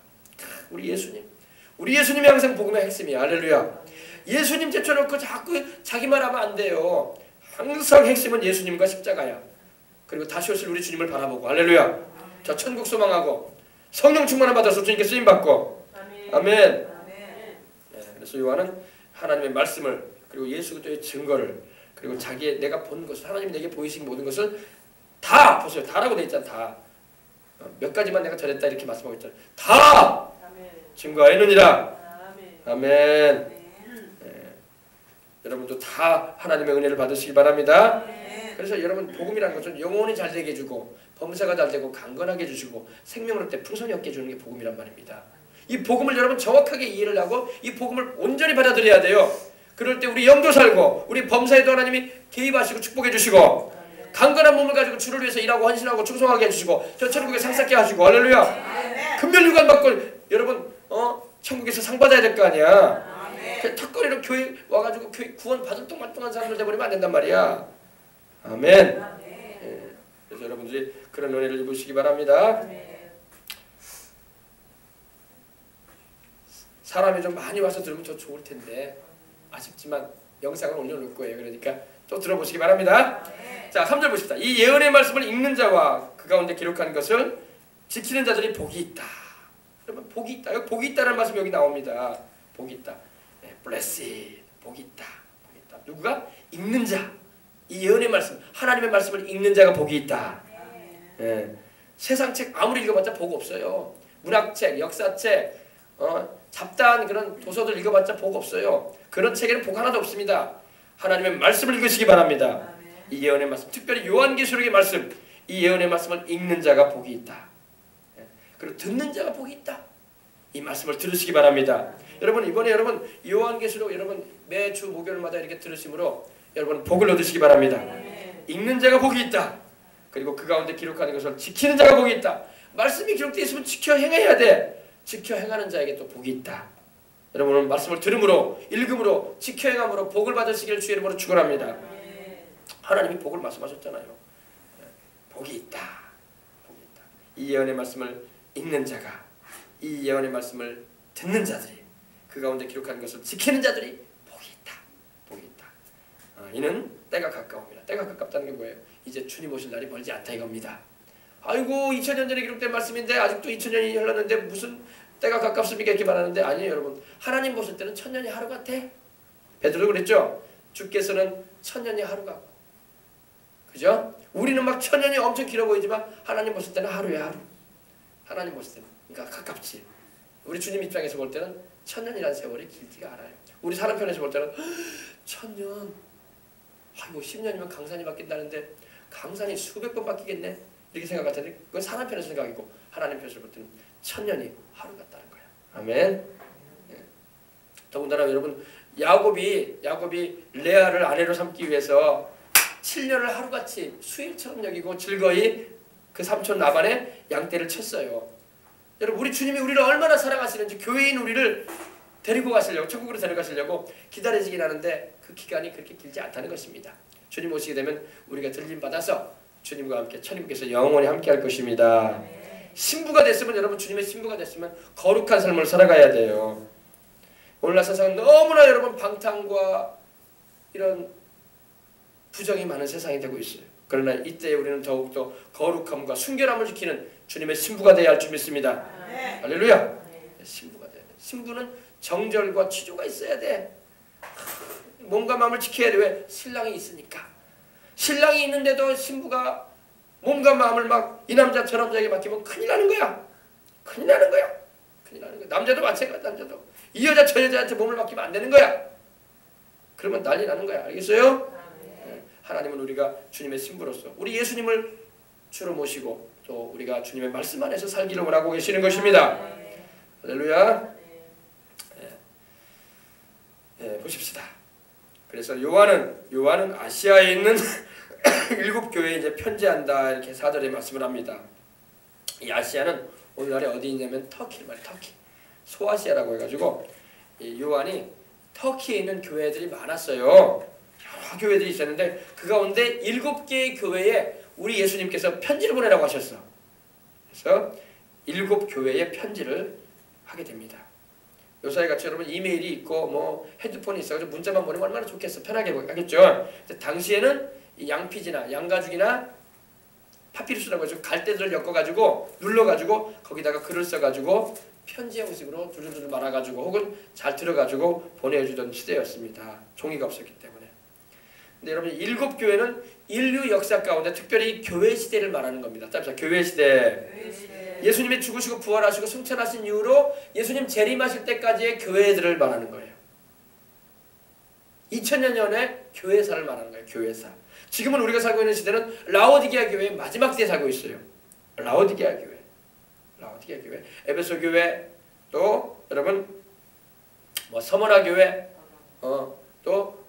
우리 예수님이 항상 복음의 핵심이야. 할렐루야. 예수님 제쳐놓고 자꾸 자기만 하면 안 돼요. 항상 핵심은 예수님과 십자가야. 그리고 다시 오실 우리 주님을 바라보고. 할렐루야. 자 천국 소망하고 성령 충만을 받아서 주님께 쓰임받고. 아멘. 그래서 요한은 하나님의 말씀을 그리고 예수 그리스도의 증거를 그리고 자기의 내가 본 것을 하나님이 내게 보이신 모든 것을 다 보세요. 다라고 돼 있잖아. 다. 몇 가지만 내가 전했다 이렇게 말씀하고 있잖아요. 다 증거하였느니라. 아멘. 여러분도 다 하나님의 은혜를 받으시기 바랍니다. 그래서 여러분 복음이라는 것은 영혼이 잘 되게 해주고 범사가 잘 되고 강건하게 해주시고 생명을 때 풍성히 얻게 해주는 게 복음이란 말입니다. 이 복음을 여러분 정확하게 이해를 하고 이 복음을 온전히 받아들여야 돼요. 그럴 때 우리 영도 살고 우리 범사에도 하나님이 개입하시고 축복해 주시고 강건한 몸을 가지고 주를 위해서 일하고 헌신하고 충성하게 해주시고 저 천국에 상 쌓게 하시고. 할렐루야. 금별유관 받고 여러분 천국에서 상 받아야 될 거 아니야. 턱걸이로 교회 와가지고 교회 구원 받을 동안 사람들 돼버리면 안 된단 말이야. 아멘. 그래서 여러분들이 그런 은혜를 입으시기 바랍니다. 사람이 좀 많이 와서 들으면 더 좋을 텐데 아쉽지만 영상을 올려놓을 거예요. 그러니까 또 들어보시기 바랍니다. 자 3절 보십시다. 이 예언의 말씀을 읽는 자와 그 가운데 기록하는 것을 지키는 자들이 복이 있다. 그러면 복이 있다. 여기 복이 있다는 말씀이 여기 나옵니다. 복이 있다. blessed. 복이 있다. 복이 있다. 누구가? 읽는 자. 이 예언의 말씀, 하나님의 말씀을 읽는 자가 복이 있다. 세상 책 아무리 읽어봤자 복 없어요. 문학책, 역사책, 잡다한 그런 도서들 읽어봤자 복 없어요. 그런 책에는 복 하나도 없습니다. 하나님의 말씀을 읽으시기 바랍니다. 이 예언의 말씀, 특별히 요한계시록의 말씀, 이 예언의 말씀을 읽는 자가 복이 있다. 그리고 듣는 자가 복이 있다. 이 말씀을 들으시기 바랍니다. 여러분 이번에 여러분 요한계시록 여러분 매주 목요일마다 이렇게 들으심으로 여러분 복을 얻으시기 바랍니다. 읽는 자가 복이 있다. 그리고 그 가운데 기록하는 것을 지키는 자가 복이 있다. 말씀이 기록되어 있으면 지켜 행해야 돼. 지켜 행하는 자에게 또 복이 있다. 여러분 오늘 말씀을 들음으로 읽음으로 지켜 행함으로 복을 받으시기를 주의 이름으로 축원합니다. 하나님이 복을 말씀하셨잖아요. 복이 있다. 복이 있다. 이 예언의 말씀을 읽는 자가 이 예언의 말씀을 듣는 자들이 그 가운데 기록한 것을 지키는 자들이 복이 있다. 복이 있다. 이는 때가 가까웁니다. 때가 가깝다는 게 뭐예요? 이제 주님 오실 날이 멀지 않다 이겁니다. 아이고 2000년 전에 기록된 말씀인데 아직도 2000년이 흘렀는데 무슨 때가 가깝습니까? 이렇게 말하는데 아니에요 여러분. 하나님 보실 때는 1000년이 하루 같아. 베드로도 그랬죠. 주께서는 1000년이 하루 같고 그죠? 우리는 막 1000년이 엄청 길어 보이지만 하나님 보실 때는 하루야 하루. 하나님 보실 때는 그러니까 가깝지. 우리 주님 입장에서 볼 때는 1000년이라는 세월이 길지가 않아요. 우리 사람 편에서 볼 때는 1000년 아이고 10년이면 강산이 바뀐다는데 강산이 수백 번 바뀌겠네 이렇게 생각할 텐데 그건 사람 편에서 생각이고 하나님 편에서 볼 때는 1000년이 하루 같다는 거야. 아멘. 더군다나 여러분 야곱이 레아를 아내로 삼기 위해서 7년을 하루같이 수일처럼 여기고 즐거이 그 삼촌 라반의 양떼를 쳤어요. 여러분 우리 주님이 우리를 얼마나 사랑하시는지 교회인 우리를 데리고 가시려고 천국으로 데려가시려고 기다리시긴 하는데 그 기간이 그렇게 길지 않다는 것입니다. 주님 오시게 되면 우리가 들림받아서 주님과 함께 천국에서 영원히 함께 할 것입니다. 신부가 됐으면 여러분 주님의 신부가 됐으면 거룩한 삶을 살아가야 돼요. 오늘날 세상은 너무나 여러분 방탕과 이런 부정이 많은 세상이 되고 있어요. 그러나 이때 우리는 더욱더 거룩함과 순결함을 지키는 주님의 신부가 되어야 할 줄 믿습니다. 할렐루야. 신부가 돼야 돼. 신부는 정절과 치조가 있어야 돼. 몸과 마음을 지켜야 돼. 왜? 신랑이 있으니까. 신랑이 있는데도 신부가 몸과 마음을 막 이 남자 저 남자에게 맡기면 큰일 나는 거야. 큰일 나는 거야. 큰일 나는 거야. 남자도 마찬가지. 남자도 이 여자 저 여자한테 몸을 맡기면 안 되는 거야. 그러면 난리 나는 거야. 알겠어요? 하나님은 우리가 주님의 신부로서 우리 예수님을 주로 모시고 또 우리가 주님의 말씀 안에서 살기를 원하고 계시는 것입니다. 할렐루야. 보십시다. 그래서 요한은 아시아에 있는 일곱 교회에 이제 편지한다 이렇게 4절에 말씀을 합니다. 이 아시아는 오늘날에 어디 있냐면 터키를 말해. 터키 소아시아라고 해가지고 이 요한이 터키에 있는 교회들이 많았어요. 여러 교회들이 있었는데 그 가운데 7개의 교회에 우리 예수님께서 편지를 보내라고 하셨어. 그래서 7교회에 편지를 하게 됩니다. 요사이 같이 여러분 이메일이 있고 뭐 핸드폰이 있어가지고 문자만 보내면 얼마나 좋겠어. 편하게 하겠죠. 당시에는 이 양피지나 양가죽이나 파피루스라고 해서 갈대들을 엮어가지고 눌러가지고 거기다가 글을 써가지고 편지 형식으로 줄줄줄 말아가지고 혹은 잘 들어가지고 보내주던 시대였습니다. 종이가 없었기 때문에. 근데 여러분 7교회는 인류 역사 가운데 특별히 교회 시대를 말하는 겁니다. 자, 교회 시대. 예수님이 죽으시고 부활하시고 승천하신 이후로 예수님 재림하실 때까지의 교회들을 말하는 거예요. 2000년 전에 교회사를 말하는 거예요. 교회사. 지금은 우리가 살고 있는 시대는 라오디게아 교회의 마지막 시대에 살고 있어요. 라오디게아 교회. 에베소 교회, 또 여러분 뭐 서머나 교회, 또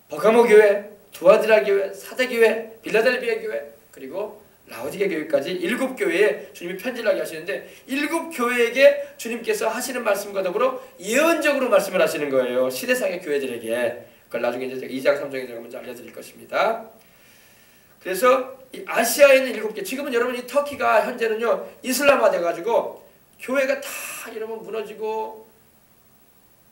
버가모 교회, 두아디라 교회, 사대 교회, 빌라델비아 교회, 그리고 라오디게아 교회까지 7교회에 주님이 편지를 하게 하시는데 7교회에게 주님께서 하시는 말씀과 더불어 예언적으로 말씀을 하시는 거예요. 시대상의 교회들에게. 그걸 나중에 이제 2장 3장에 제가 먼저 알려드릴 것입니다. 그래서 이 아시아에 있는 7개, 지금은 여러분 이 터키가 현재는요 이슬람화 돼가지고 교회가 다 여러분 무너지고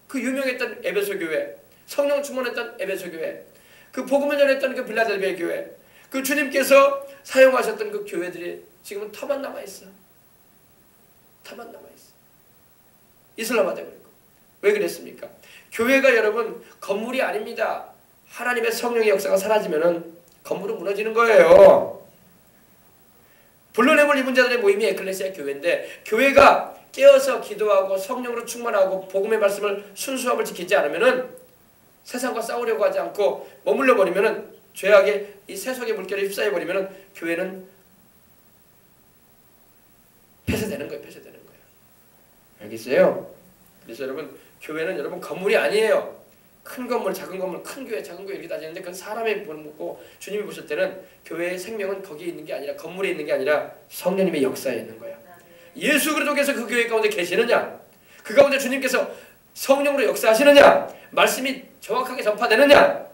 그 유명했던 에베소 교회, 성령 충만했던 에베소 교회, 그 복음을 전했던 그 빌라델비아 교회, 그 주님께서 사용하셨던 그 교회들이 지금은 터만 남아있어. 터만 남아있어. 이슬람화 돼버리고. 왜 그랬습니까? 교회가 여러분 건물이 아닙니다. 하나님의 성령의 역사가 사라지면은 건물은 무너지는 거예요. 불러내볼 입은 자들의 모임이 에클레시아 교회인데 교회가 깨어서 기도하고 성령으로 충만하고 복음의 말씀을 순수함을 지키지 않으면은 세상과 싸우려고 하지 않고 머물러 버리면은 죄악의 이 세속의 물결에 휩싸여 버리면은 교회는 폐쇄되는 거예요. 폐쇄되는 거예요. 알겠어요? 그래서 여러분 교회는 여러분 건물이 아니에요. 큰 건물, 작은 건물, 큰 교회, 작은 교회 이렇게 따지는데 그건 사람의 보는 거고 주님이 보실 때는 교회의 생명은 거기에 있는 게 아니라 건물에 있는 게 아니라 성령님의 역사에 있는 거야. 예수 그리스도께서 그 교회 가운데 계시느냐? 그 가운데 주님께서 성령으로 역사하시느냐? 말씀이 정확하게 전파되느냐?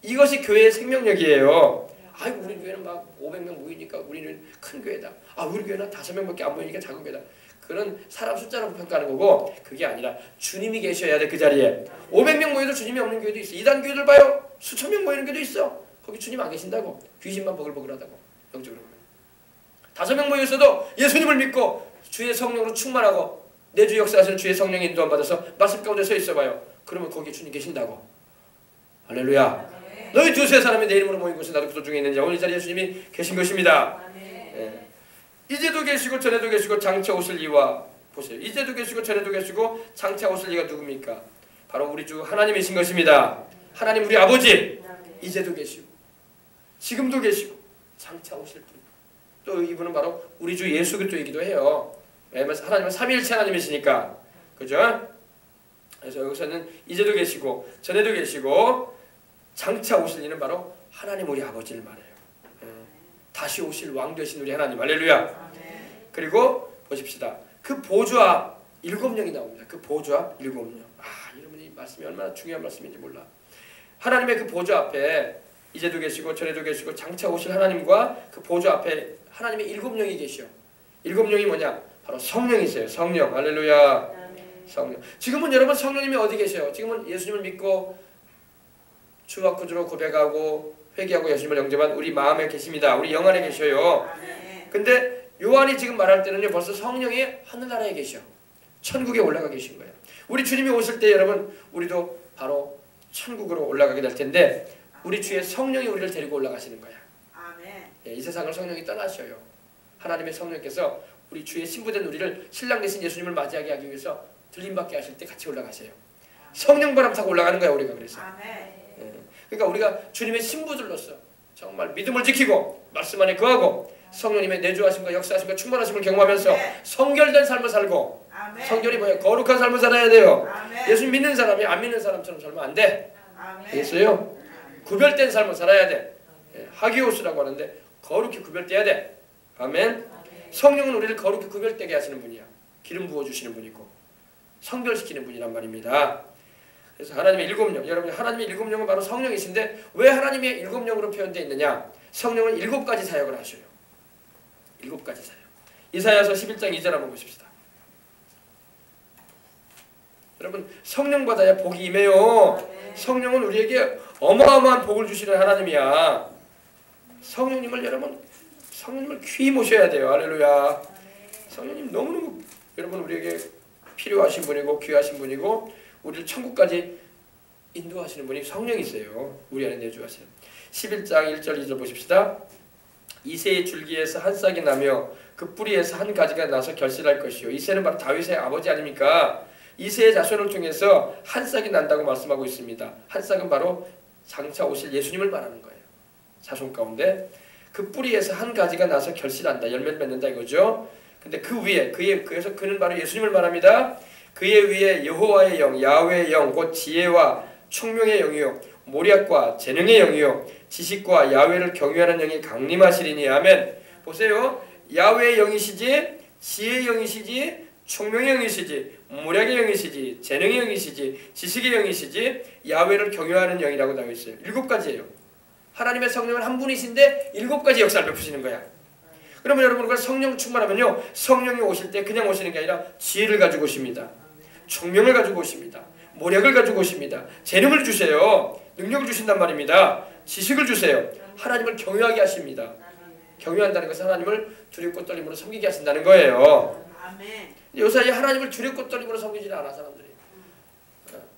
이것이 교회의 생명력이에요. 아이고 우리 교회는 막 500명 모이니까 우리는 큰 교회다. 아 우리 교회는 5명밖에 안 모이니까 작은 교회다. 그런 사람 숫자로 평가하는 거고 그게 아니라 주님이 계셔야 돼. 그 자리에 500명 모여도 주님이 없는 교회도 있어. 이단 교회들 봐요. 수천 명 모이는 교회도 있어. 거기 주님 안 계신다고. 귀신만 버글버글하다고. 영적으로 보면 5명 모였어도 예수님을 믿고 주의 성령으로 충만하고 내주 역사하시는 주의 성령의 인도함 받아서 말씀 가운데 서 있어 봐요. 그러면 거기에 주님 계신다고. 할렐루야. 너희 두세 사람이 내 이름으로 모인 곳에 나도 그 중에 있는지 오늘 이 자리에 주님이 계신 것입니다. 예. 이제도 계시고 전에도 계시고 장차 오실 이와 보세요. 이제도 계시고 전에도 계시고 장차 오실 이가 누굽니까? 바로 우리 주 하나님이신 것입니다. 하나님 우리 아버지. 이제도 계시고 지금도 계시고 장차 오실 분. 또 이분은 바로 우리 주 예수 그리스도이기도 해요. 왜냐면 하나님은 삼위일체 하나님이시니까. 그죠? 그래서 여기서는 이제도 계시고 전에도 계시고 장차 오실 이는 바로 하나님 우리 아버지를 말해요. 다시 오실 왕 되신 우리 하나님. 할렐루야. 그리고 보십시다. 그 보좌 앞 7명이 나옵니다. 그 보좌 앞 7명. 여러분 이 말씀이 얼마나 중요한 말씀인지 몰라. 하나님의 그 보좌 앞에 이제도 계시고 전에도 계시고 장차 오실 하나님과 그 보좌 앞에 하나님의 7명이 계셔. 7명이 뭐냐? 바로 성령이세요. 성령. 할렐루야. 성령. 지금은 여러분 성령님이 어디 계세요? 지금은 예수님을 믿고 주와 구주로 고백하고 회개하고 예수님을 영접한 우리 마음에 계십니다. 우리 영 안에 계셔요. 근데 요한이 지금 말할 때는요, 벌써 성령이 하늘나라에 계셔. 천국에 올라가 계신 거예요. 우리 주님이 오실 때 여러분, 우리도 바로 천국으로 올라가게 될 텐데, 우리 주의 성령이 우리를 데리고 올라가시는 거야. 이 세상을 성령이 떠나셔요. 하나님의 성령께서 우리 주의 신부된 우리를 신랑 되신 예수님을 맞이하게 하기 위해서 들림받게 하실 때 같이 올라가세요. 성령 바람 타고 올라가는 거야, 우리가. 그래서 그러니까 우리가 주님의 신부들로서 정말 믿음을 지키고 말씀 안에 거하고 성령님의 내주하심과 역사하심과 충만하심을 경험하면서 성결된 삶을 살고, 성결이 뭐예요? 거룩한 삶을 살아야 돼요. 예수 믿는 사람이 안 믿는 사람처럼 살면 안 돼. 알겠어요? 구별된 삶을 살아야 돼. 하기오스라고 하는데 거룩히 구별돼야 돼. 아멘. 성령은 우리를 거룩히 구별되게 하시는 분이야. 기름 부어주시는 분이고 성결시키는 분이란 말입니다. 그래서 하나님의 일곱 영, 여러분, 하나님의 일곱 영은 바로 성령이신데, 왜 하나님의 일곱 영으로 표현되어 있느냐? 성령은 7가지 사역을 하셔요. 7가지 사역. 이사야서 11장 2절 한번 보십시다. 여러분, 성령 받아야 복이 임해요. 성령은 우리에게 어마어마한 복을 주시는 하나님이야. 성령님을 여러분, 성령님을 귀히 모셔야 돼요. 할렐루야. 성령님 너무너무 여러분 우리에게 필요하신 분이고 귀하신 분이고, 우리를 천국까지 인도하시는 분이 성령이세요. 우리 안에 내주하세요. 11장 1절 2절 보십시다. 이새의 줄기에서 한 싹이 나며 그 뿌리에서 한 가지가 나서 결실할 것이요. 이새는 바로 다윗의 아버지 아닙니까? 이새의 자손을 통해서 한 싹이 난다고 말씀하고 있습니다. 한 싹은 바로 장차 오실 예수님을 말하는 거예요. 자손 가운데 그 뿌리에서 한 가지가 나서 결실한다, 열매를 맺는다 이거죠. 근데 그 위에 그래서 그는 바로 예수님을 말합니다. 그의 위에 여호와의 영, 야훼의 영, 곧 지혜와 총명의 영이요 모략과 재능의 영이요 지식과 야훼를 경유하는 영이 강림하시리니. 아멘. 보세요. 야훼의 영이시지, 지혜의 영이시지, 총명의 영이시지, 모략의 영이시지, 재능의 영이시지, 지식의 영이시지, 야훼를 경유하는 영이라고 나와 있어요. 7가지예요. 하나님의 성령은 한 분이신데 7가지 역사를 베푸시는 거야. 그러면 여러분, 성령 충만하면요, 성령이 오실 때 그냥 오시는 게 아니라 지혜를 가지고 오십니다. 총명을 가지고 오십니다. 모략을 가지고 오십니다. 재능을 주세요. 능력을 주신단 말입니다. 지식을 주세요. 하나님을 경유하게 하십니다. 경유한다는 것은 하나님을 두렵고 떨림으로 섬기게 하신다는 거예요. 요사이 하나님을 두렵고 떨림으로 섬기지는 않아, 사람들이.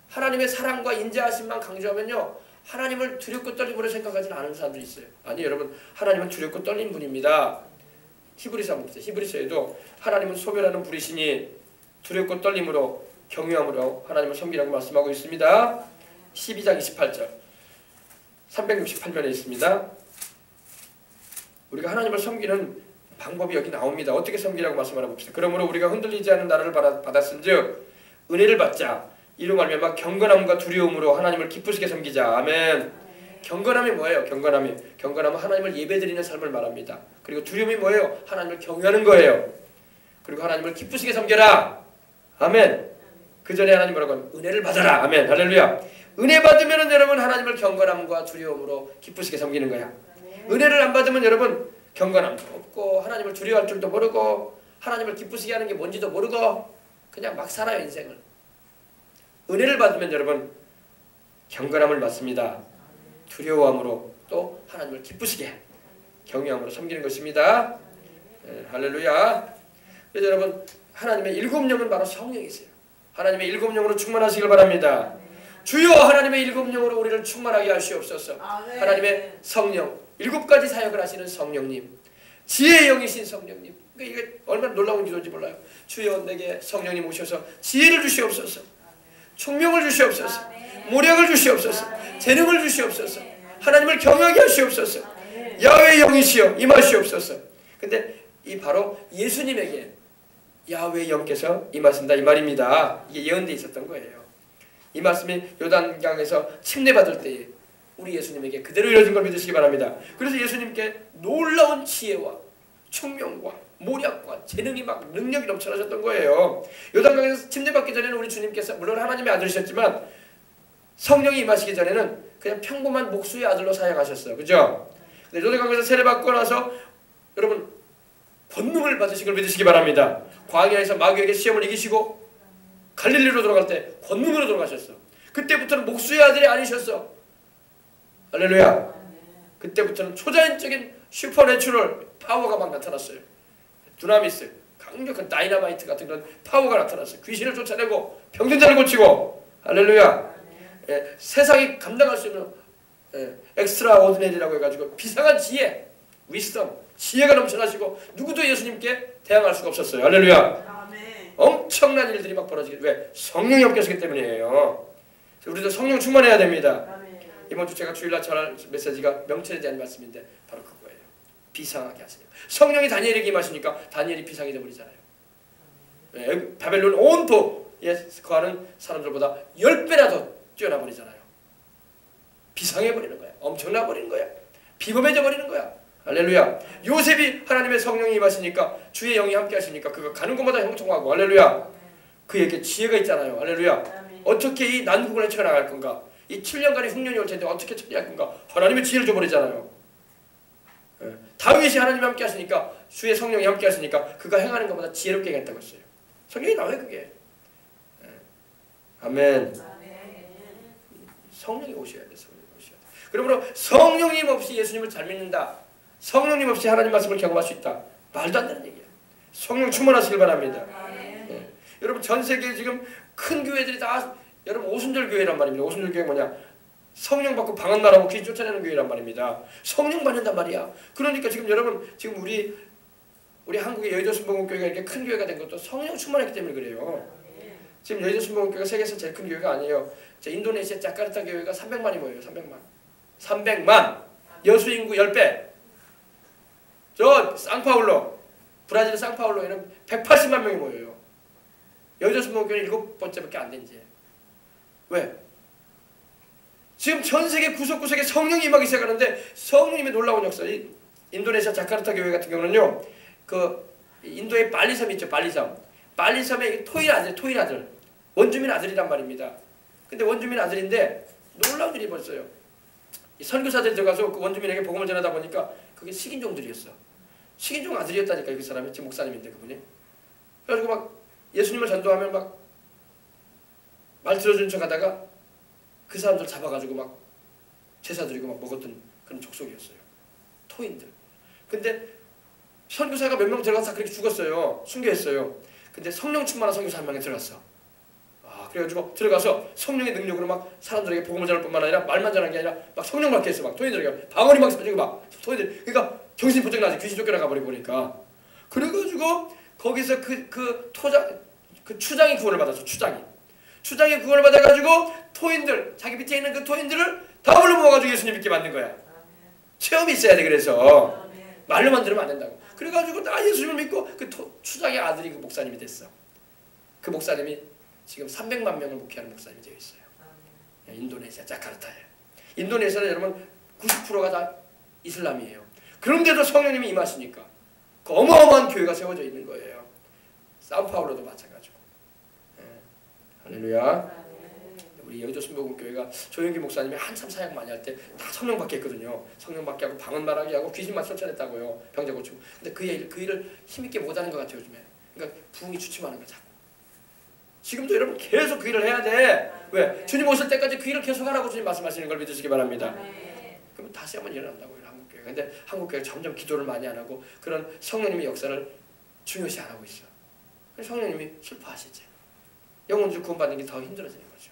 하나님의 사랑과 인자하심만 강조하면요, 하나님을 두렵고 떨림으로 생각하지는 않은 사람들이 있어요. 아니, 여러분, 하나님은 두렵고 떨린 분입니다. 히브리서 한번 보세요. 히브리서에도 하나님은 소멸하는 불이시니 두렵고 떨림으로 경유함으로 하나님을 섬기라고 말씀하고 있습니다. 12장 28절 368면에 있습니다. 우리가 하나님을 섬기는 방법이 여기 나옵니다. 어떻게 섬기라고 말씀하나 봅시다. 그러므로 우리가 흔들리지 않는 나라를 받았은즉 은혜를 받자. 이로 말미암아 경건함과 두려움으로 하나님을 기쁘시게 섬기자. 아멘. 경건함이 뭐예요? 경건함은 하나님을 예배드리는 삶을 말합니다. 그리고 두려움이 뭐예요? 하나님을 경외하는 거예요. 그리고 하나님을 기쁘시게 섬겨라. 아멘. 그 전에 하나님 뭐라고 하면 은혜를 받아라. 아멘. 할렐루야. 은혜 받으면 여러분 하나님을 경건함과 두려움으로 기쁘시게 섬기는 거야. 은혜를 안 받으면 여러분 경건함도 없고 하나님을 두려워할 줄도 모르고 하나님을 기쁘시게 하는 게 뭔지도 모르고 그냥 막 살아요, 인생을. 은혜를 받으면 여러분 경건함을 받습니다. 두려워함으로 또 하나님을 기쁘시게 경외함으로 섬기는 것입니다. 할렐루야. 그래서 여러분, 하나님의 7영은 바로 성령이세요. 하나님의 7영으로 충만하시길 바랍니다. 주여, 하나님의 7영으로 우리를 충만하게 하시옵소서. 하나님의 성령, 7가지 사역을 하시는 성령님, 지혜의 영이신 성령님. 그러니까 이게 얼마나 놀라운 기도인지 몰라요. 주여, 내게 성령님 오셔서 지혜를 주시옵소서, 총명을 주시옵소서, 모략을 주시옵소서, 재능을 주시옵소서, 하나님을 경외하게 하시옵소서, 야훼의 영이시여 임하시옵소서. 근데 이 바로 예수님에게 야훼의 영께서 임하신다 이 말입니다. 이게 예언되어 있었던 거예요. 이 말씀이 요단강에서 침례받을 때에 우리 예수님에게 그대로 이루어진 걸 믿으시기 바랍니다. 그래서 예수님께 놀라운 지혜와 총명과 모략과 재능이 막 능력이 넘쳐나셨던 거예요. 요단강에서 침례받기 전에는 우리 주님께서 물론 하나님의 아들이셨지만 성령이 임하시기 전에는 그냥 평범한 목수의 아들로 사역하셨어요. 그죠? 근데 요단강에서 세례받고 나서 여러분 권능을 받으신 걸 믿으시기 바랍니다. 광야에서 마귀에게 시험을 이기시고 갈릴리로 돌아갈 때 권능으로 돌아가셨어. 그때부터는 목수의 아들이 아니셨어. 할렐루야. 그때부터는 초자연적인 슈퍼내추럴 파워가 막 나타났어요. 두나미스, 강력한 다이너마이트 같은 그런 파워가 나타났어요. 귀신을 쫓아내고 병든자를 고치고. 할렐루야. 예, 세상이 감당할 수 있는 엑스트라 오드네리라고 해가지고 비상한 지혜, 위스덤, 지혜가 넘쳐나시고 누구도 예수님께 대항할 수가 없었어요. 할렐루야. 엄청난 일들이 막 벌어지게. 왜? 성령이 함께 하시기 때문이에요. 우리도 성령 충만해야 됩니다. 이번 주 제가 주일날 전할 메시지가 명철에 대한 말씀인데 바로 그거예요. 비상하게 하시는. 성령이 다니엘에게 임하시니까 다니엘이 비상이 되어버리잖아요. 바벨론 온 도에 거하는 사람들보다 10배나 더 뛰어나 버리잖아요. 비상해버리는 거야. 엄청나 버리는 거야. 비범해져 버리는 거야. 할렐루야. 요셉이 하나님의 성령이 임하시니까 주의 영이 함께 하시니까 그가 가는 곳마다 형통하고. 할렐루야. 그에게 지혜가 있잖아요. 할렐루야. 어떻게 이 난국을 헤쳐나갈 건가? 이 7년간의 흉년이 올 텐데 어떻게 처리할 건가? 하나님의 지혜를 줘버리잖아요. 다윗이 하나님이 함께 하시니까 주의 성령이 함께 하시니까 그가 행하는 것보다 지혜롭게 행했다고 했어요. 성령이 나와요 그게. 아멘. 성령이 오셔야 돼. 성령이 오셔야 돼. 그러므로 성령님 없이 예수님을 잘 믿는다. 성령님 없이 하나님 말씀을 경험할 수 있다. 말도 안 되는 얘기야. 성령 충만하시길 바랍니다. 여러분 전 세계에 지금 큰 교회들이 다 여러분 오순절 교회란 말입니다. 오순절 교회 뭐냐? 성령 받고 방언 말하고 귀신 쫓아내는 교회란 말입니다. 성령 받는단 말이야. 그러니까 지금 여러분 지금 우리 한국의 여의도 순복음교회가 이렇게 큰 교회가 된 것도 성령 충만했기 때문에 그래요. 지금 여의도 순복음교회가 세계에서 제일 큰 교회가 아니에요. 인도네시아 자카르타 교회가 300만이 모여요. 300만. 여수 인구 10배. 저 상파울로 브라질 상파울로에는 180만 명이 모여요. 여의도 순복음교회는 7번째밖에 안 된지. 왜? 지금 전 세계 구석구석에 성령이 임하기 시작하는데 성령님의 놀라운 역사. 이 인도네시아 자카르타 교회 같은 경우는요. 그 인도의 발리섬 있죠. 발리섬의 토일 아들. 원주민 아들이란 말입니다. 근데 원주민 아들인데 놀라운 일이 벌써요. 선교사들이 들어가서 그 원주민에게 복음을 전하다 보니까 그게 식인종들이었어. 식인종 아들이었다니까 그 사람이. 지금 목사님인데 그분이. 그래가지고 막 예수님을 전도하면 막 말 들어주는 척 하다가 그 사람들 잡아가지고 막 제사 드리고 막 먹었던 그런 족속이었어요. 토인들. 근데 선교사가 몇 명 들어가서 다 그렇게 죽었어요. 순교했어요. 근데 성령 충만한 선교사 한 명이 들어갔어. 그래가지고 들어가서 성령의 능력으로 막 사람들에게 복음을 전할 뿐만 아니라 말만 전하는 게 아니라 막 성령 받게 했어. 막 토인들에게 방언이 막 터지고 막 토인들. 그러니까 정신이 번쩍 나지. 귀신 쫓겨나가 버리고 보니까. 그래가지고 거기서 그 추장이 구원을 받았어. 추장이 구원을 받아가지고 토인들, 자기 밑에 있는 그 토인들을 다 불러 모아가지고 예수님 믿게 만든 거야. 체험이 있어야 돼. 그래서 말로만 들으면 안 된다고. 그래가지고 나 예수님을 믿고 그 추장의 아들이 그 목사님이 됐어. 그 목사님이 지금 300만 명을 목회하는 목사님이 되어 있어요. 인도네시아 자카르타에. 인도네시아는 여러분 90%가 다 이슬람이에요. 그런데도 성령님이 임하시니까 그 어마어마한 교회가 세워져 있는 거예요. 사우파울로도 마찬가지고. 할렐루야. 우리 여의도 순복음교회가 조영기 목사님이 한참 사역 많이 할 때 다 성령 받게 했거든요. 성령 받게 하고 방언 말하게 하고 귀신만 쫓아냈다고요. 병자 고치고. 근데 그 일을 힘있게 못하는 것 같아요 요즘에. 그러니까 부흥이 주춤하는 거죠. 지금도 여러분 계속 그 일을 해야 돼. 왜? 주님 오실 때까지 그 일을 계속 하라고 주님 말씀하시는 걸 믿으시기 바랍니다. 그럼 다시 한번 일어난다고요 한국교회가. 근데 한국교회가 점점 기도를 많이 안 하고 그런 성령님의 역사를 중요시 안 하고 있어. 성령님이 슬퍼하시지. 영혼들 구원받는 게 더 힘들어지는 거죠.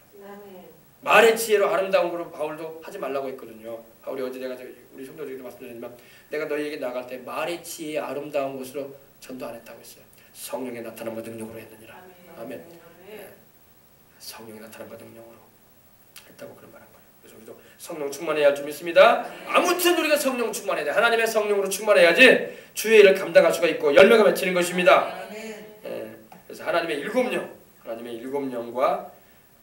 말의 지혜로 아름다운 거로 바울도 하지 말라고 했거든요. 바울이 어제 내가 우리 성도들에게도 말씀드렸지만 내가 너희에게 나갈 때 말의 지혜의 아름다운 것으로 전도 안 했다고 했어요. 성령의 나타남과 능력으로 했느니라. 아멘. 성령의 나타남과 능력으로 했다고 그런 말한 거예요. 그래서 우리도 성령 충만해야 할 줄 믿습니다. 아무튼 우리가 성령 충만해야 돼. 하나님의 성령으로 충만해야지 주의 일을 감당할 수가 있고 열매가 맺히는 것입니다. 그래서 하나님의 일곱 영과